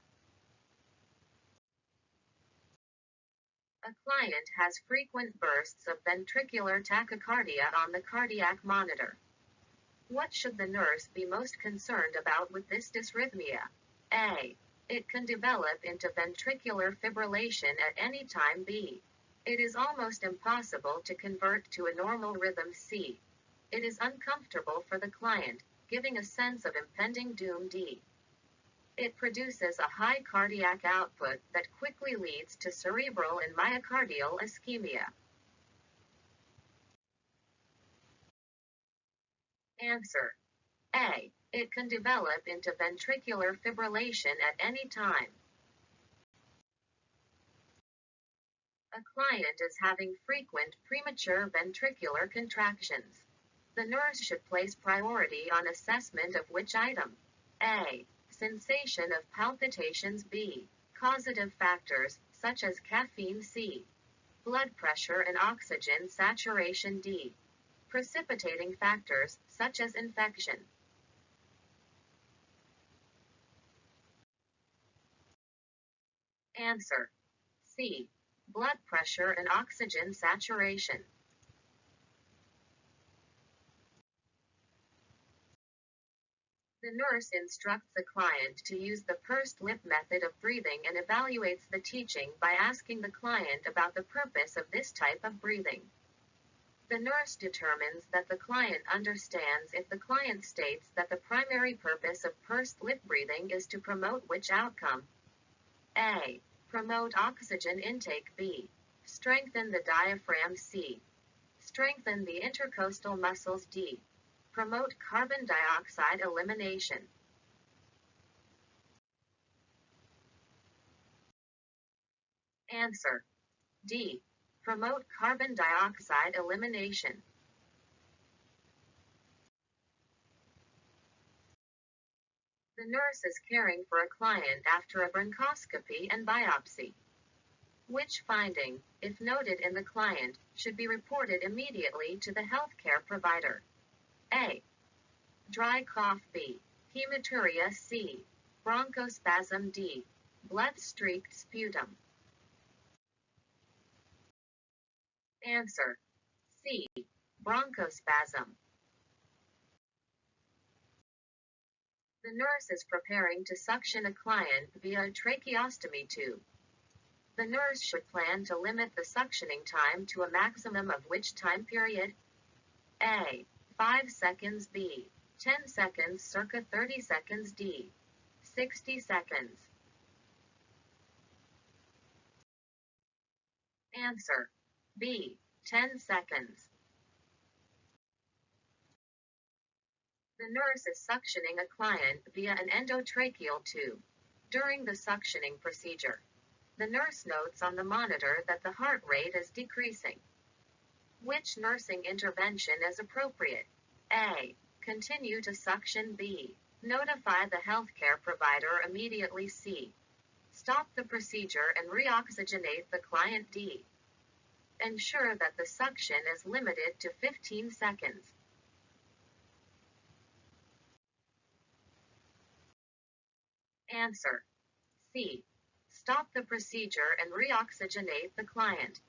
A client has frequent bursts of ventricular tachycardia on the cardiac monitor. What should the nurse be most concerned about with this dysrhythmia? A. It can develop into ventricular fibrillation at any time. B. It is almost impossible to convert to a normal rhythm. C. It is uncomfortable for the client, giving a sense of impending doom. D. It produces a high cardiac output that quickly leads to cerebral and myocardial ischemia. Answer. A. It can develop into ventricular fibrillation at any time. A client is having frequent premature ventricular contractions. The nurse should place priority on assessment of which item? A. Sensation of palpitations. B. Causative factors, such as caffeine. C. Blood pressure and oxygen saturation. D. Precipitating factors, such as infection. Answer. C. Blood pressure and oxygen saturation. The nurse instructs the client to use the pursed lip method of breathing and evaluates the teaching by asking the client about the purpose of this type of breathing. The nurse determines that the client understands if the client states that the primary purpose of pursed lip breathing is to promote which outcome? A. Promote oxygen intake. B. Strengthen the diaphragm. C. Strengthen the intercostal muscles. D. Promote carbon dioxide elimination. Answer. D. Promote carbon dioxide elimination. The nurse is caring for a client after a bronchoscopy and biopsy. Which finding, if noted in the client, should be reported immediately to the healthcare provider? A. Dry cough. B. Hematuria. C. Bronchospasm. D. Blood-streaked sputum. Answer. C. Bronchospasm. The nurse is preparing to suction a client via a tracheostomy tube. The nurse should plan to limit the suctioning time to a maximum of which time period? A. 5 seconds. B. 10 seconds. Circa 30 seconds. D. 60 seconds. Answer. B. 10 seconds. The nurse is suctioning a client via an endotracheal tube. During the suctioning procedure, the nurse notes on the monitor that the heart rate is decreasing. Which nursing intervention is appropriate? A. Continue to suction. B. Notify the healthcare provider immediately. C. Stop the procedure and reoxygenate the client. D. Ensure that the suction is limited to 15 seconds. Answer. C. Stop the procedure and reoxygenate the client.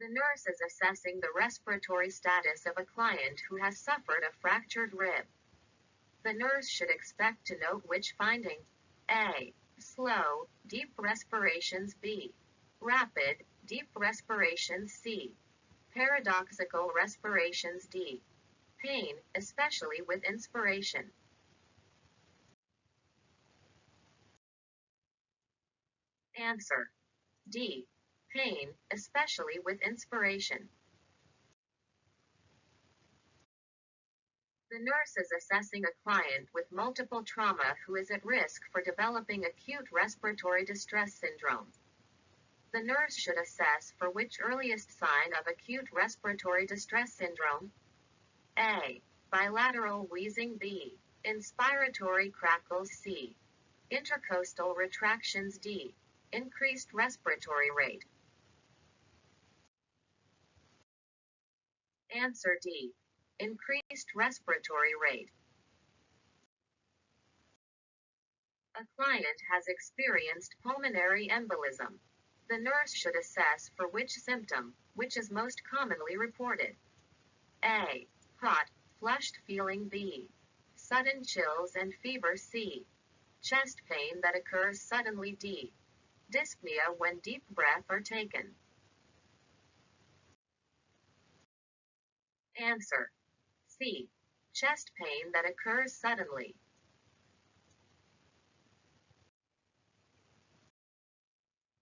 The nurse is assessing the respiratory status of a client who has suffered a fractured rib. The nurse should expect to note which finding: A. Slow, deep respirations. B. Rapid, deep respirations. C. Paradoxical respirations. D. Pain, especially with inspiration. Answer: D. Pain, especially with inspiration. The nurse is assessing a client with multiple trauma who is at risk for developing acute respiratory distress syndrome. The nurse should assess for which earliest sign of acute respiratory distress syndrome: A. Bilateral wheezing. B. Inspiratory crackles. C. Intercostal retractions. D. Increased respiratory rate. Answer: D. Increased respiratory rate. A client has experienced pulmonary embolism. The nurse should assess for which symptom, which is most commonly reported: A. Hot, flushed feeling. B. Sudden chills and fever. C. Chest pain that occurs suddenly. D. Dyspnea when deep breath are taken. Answer: C. Chest pain that occurs suddenly.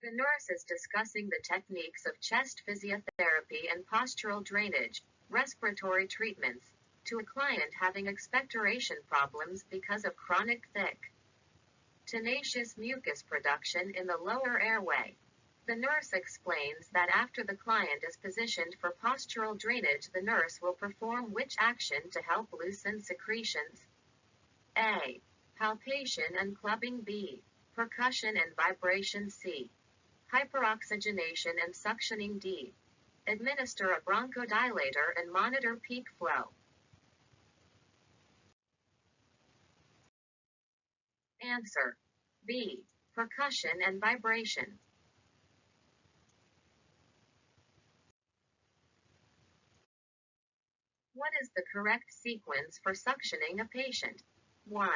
The nurse is discussing the techniques of chest physiotherapy and postural drainage, respiratory treatments, to a client having expectoration problems because of chronic thick, tenacious mucus production in the lower airway. The nurse explains that after the client is positioned for postural drainage, the nurse will perform which action to help loosen secretions: A. Palpation and clubbing. B. Percussion and vibration. C. Hyperoxygenation and suctioning. D. Administer a bronchodilator and monitor peak flow. Answer: B. Percussion and vibration. What is the correct sequence for suctioning a patient? 1.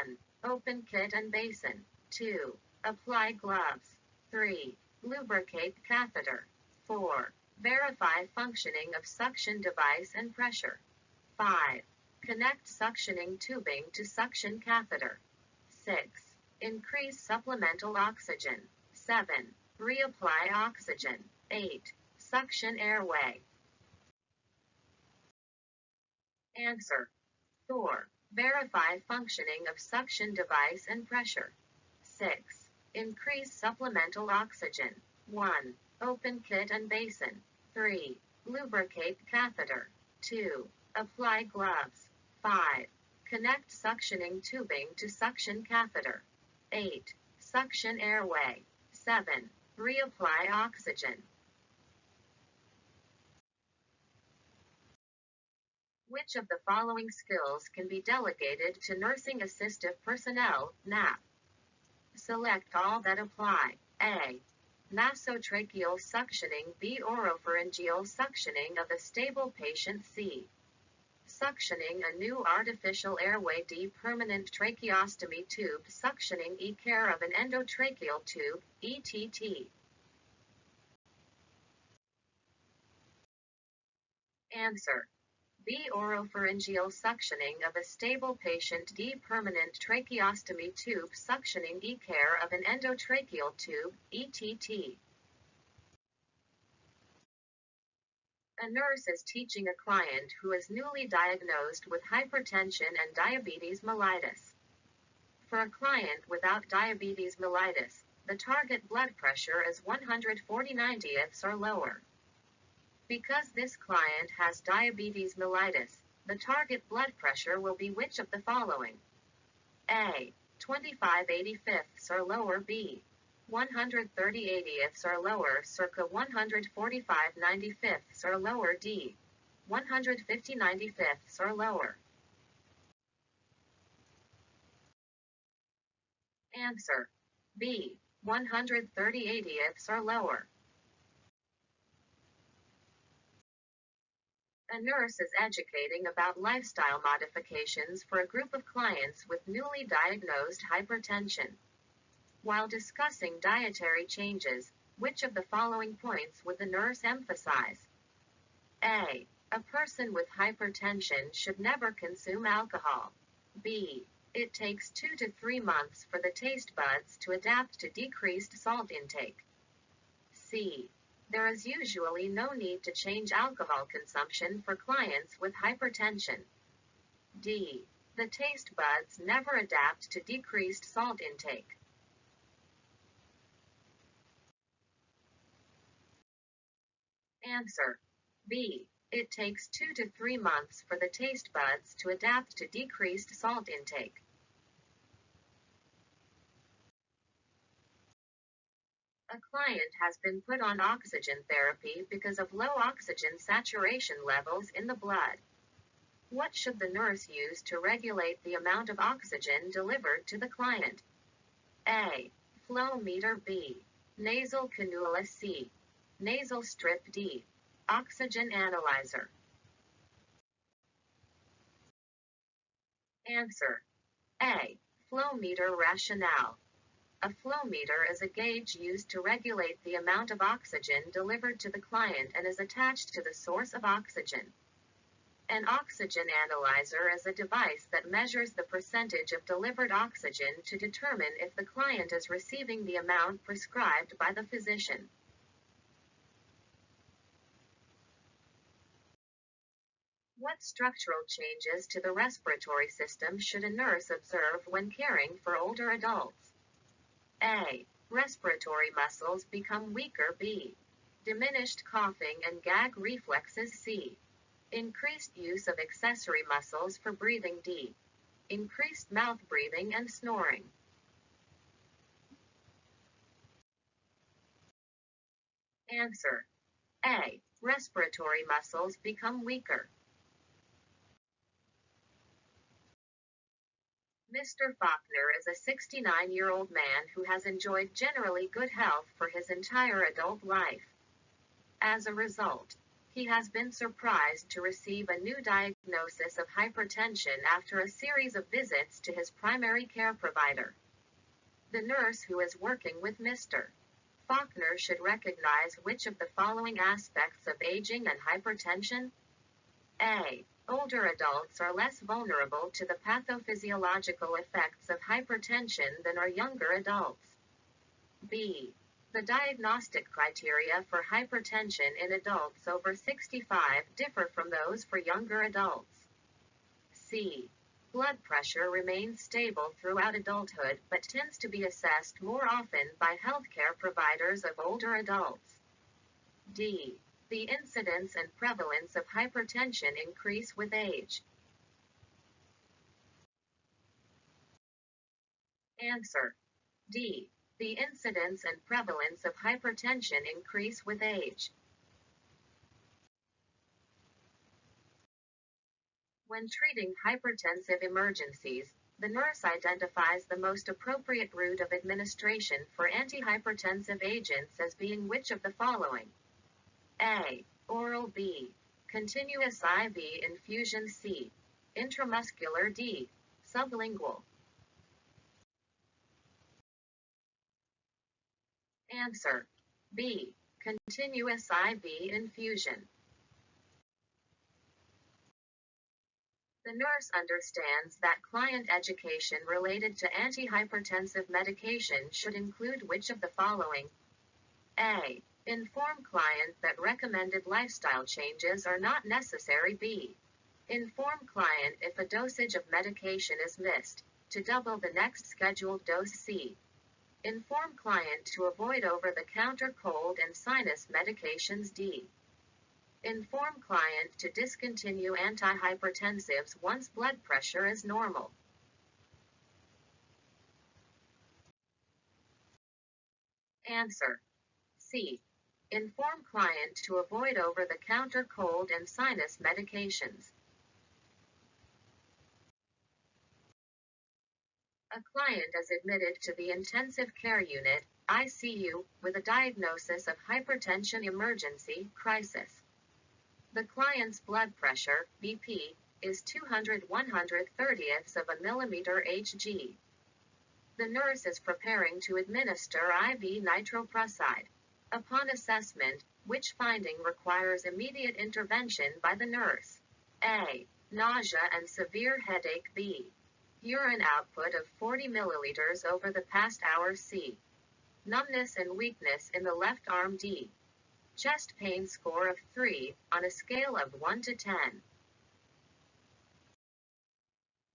Open kit and basin. 2. Apply gloves. 3. Lubricate catheter. 4. Verify functioning of suction device and pressure. 5. Connect suctioning tubing to suction catheter. 6. Increase supplemental oxygen. 7. Reapply oxygen. 8. Suction airway. Answer: 4. Verify functioning of suction device and pressure. 6. Increase supplemental oxygen. 1. Open kit and basin. 3. Lubricate catheter. 2. Apply gloves. 5. Connect suctioning tubing to suction catheter. 8. Suction airway. 7. Reapply oxygen. Which of the following skills can be delegated to nursing assistive personnel, NAP? Select all that apply. A. Nasotracheal suctioning. B. Oropharyngeal suctioning of a stable patient. C. Suctioning a new artificial airway. D. Permanent tracheostomy tube suctioning. E. Care of an endotracheal tube, ETT. Answer: B. Oropharyngeal suctioning of a stable patient. D. Permanent tracheostomy tube suctioning. E. Care of an endotracheal tube, ETT. A nurse is teaching a client who is newly diagnosed with hypertension and diabetes mellitus. For a client without diabetes mellitus, the target blood pressure is 140/90 or lower. Because this client has diabetes mellitus, the target blood pressure will be which of the following? A. 25/85 or lower. B. 130/80 or lower, circa 145/95 or lower. D. 150/95 or lower. Answer. B. 130/80ths or lower. A nurse is educating about lifestyle modifications for a group of clients with newly diagnosed hypertension. While discussing dietary changes, which of the following points would the nurse emphasize? A. A person with hypertension should never consume alcohol. B. It takes 2 to 3 months for the taste buds to adapt to decreased salt intake. C. There is usually no need to change alcohol consumption for clients with hypertension. D. The taste buds never adapt to decreased salt intake. Answer. B. It takes 2 to 3 months for the taste buds to adapt to decreased salt intake. A client has been put on oxygen therapy because of low oxygen saturation levels in the blood. What should the nurse use to regulate the amount of oxygen delivered to the client? A. Flow meter. B. Nasal cannula. C. Nasal strip. D. Oxygen analyzer. Answer. A. Flow meter rationale. A flow meter is a gauge used to regulate the amount of oxygen delivered to the client and is attached to the source of oxygen. An oxygen analyzer is a device that measures the percentage of delivered oxygen to determine if the client is receiving the amount prescribed by the physician. What structural changes to the respiratory system should a nurse observe when caring for older adults? A. Respiratory muscles become weaker. B. Diminished coughing and gag reflexes. C. Increased use of accessory muscles for breathing. D. Increased mouth breathing and snoring. Answer. A. Respiratory muscles become weaker. Mr. Faulkner is a 69-year-old man who has enjoyed generally good health for his entire adult life. As a result, he has been surprised to receive a new diagnosis of hypertension after a series of visits to his primary care provider. The nurse who is working with Mr. Faulkner should recognize which of the following aspects of aging and hypertension? A. Older adults are less vulnerable to the pathophysiological effects of hypertension than are younger adults. B. The diagnostic criteria for hypertension in adults over 65 differ from those for younger adults. C. Blood pressure remains stable throughout adulthood but tends to be assessed more often by healthcare providers of older adults. D. The incidence and prevalence of hypertension increase with age. Answer. D. The incidence and prevalence of hypertension increase with age. When treating hypertensive emergencies, the nurse identifies the most appropriate route of administration for antihypertensive agents as being which of the following? A. Oral. B. Continuous IV infusion. C. Intramuscular. D. Sublingual. Answer. B. Continuous IV infusion. The nurse understands that client education related to antihypertensive medication should include which of the following? A. Inform client that recommended lifestyle changes are not necessary. B. Inform client if a dosage of medication is missed, to double the next scheduled dose. C. Inform client to avoid over-the-counter cold and sinus medications. D. Inform client to discontinue antihypertensives once blood pressure is normal. Answer. C. Inform client to avoid over-the-counter cold and sinus medications. A client is admitted to the intensive care unit, ICU, with a diagnosis of hypertension emergency crisis. The client's blood pressure, BP, is 200/130ths of a millimeter Hg. The nurse is preparing to administer IV nitroprusside. Upon assessment, which finding requires immediate intervention by the nurse? A. Nausea and severe headache. B. Urine output of 40 milliliters over the past hour. C. Numbness and weakness in the left arm. D. Chest pain score of 3, on a scale of 1 to 10.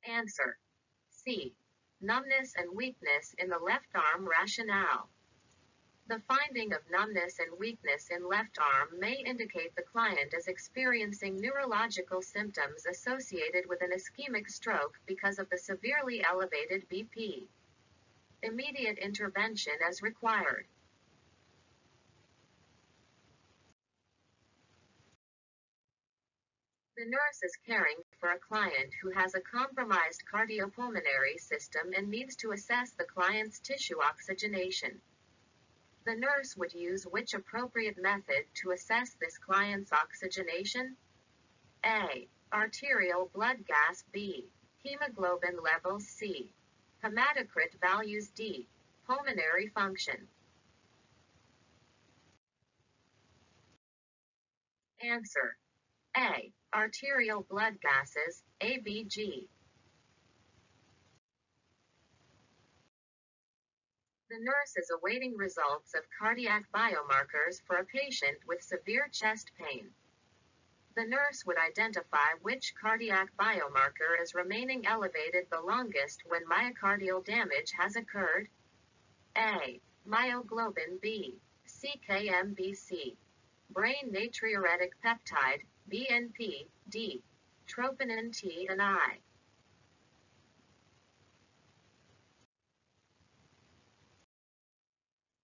Answer. C. Numbness and weakness in the left arm. Rationale. The finding of numbness and weakness in left arm may indicate the client is experiencing neurological symptoms associated with an ischemic stroke because of the severely elevated BP. Immediate intervention is required. The nurse is caring for a client who has a compromised cardiopulmonary system and needs to assess the client's tissue oxygenation. The nurse would use which appropriate method to assess this client's oxygenation? A. Arterial blood gas. B. Hemoglobin levels. C. Hematocrit values. D. Pulmonary function. Answer. A. Arterial blood gases, ABG. The nurse is awaiting results of cardiac biomarkers for a patient with severe chest pain. The nurse would identify which cardiac biomarker is remaining elevated the longest when myocardial damage has occurred. A. Myoglobin. B. CKMBC. Brain natriuretic peptide, BNP. D. Troponin T and I.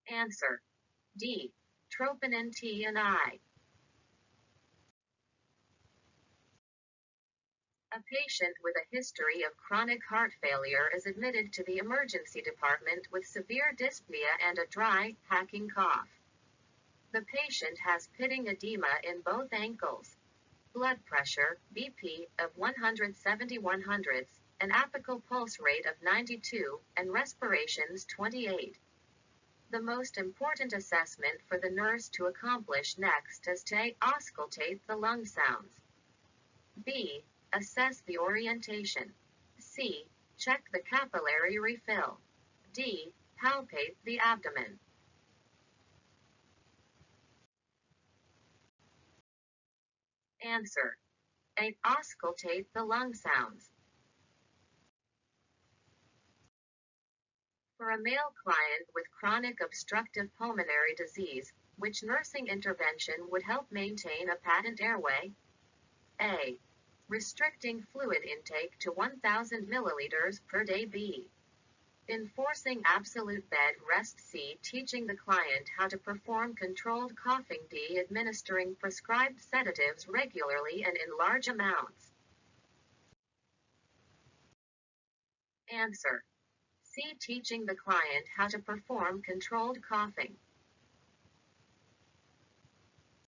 Answer. D. Troponin T and I. A patient with a history of chronic heart failure is admitted to the emergency department with severe dyspnea and a dry, hacking cough. The patient has pitting edema in both ankles. Blood pressure, BP, of 170/100, an apical pulse rate of 92, and respirations 28. The most important assessment for the nurse to accomplish next is to auscultate the lung sounds. B. Assess the orientation. C. Check the capillary refill. D. Palpate the abdomen. Answer. A. Auscultate the lung sounds. For a male client with chronic obstructive pulmonary disease, which nursing intervention would help maintain a patent airway? A. Restricting fluid intake to 1,000 milliliters per day. B. Enforcing absolute bed rest. C. Teaching the client how to perform controlled coughing. D. Administering prescribed sedatives regularly and in large amounts. Answer. C. Teaching the client how to perform controlled coughing.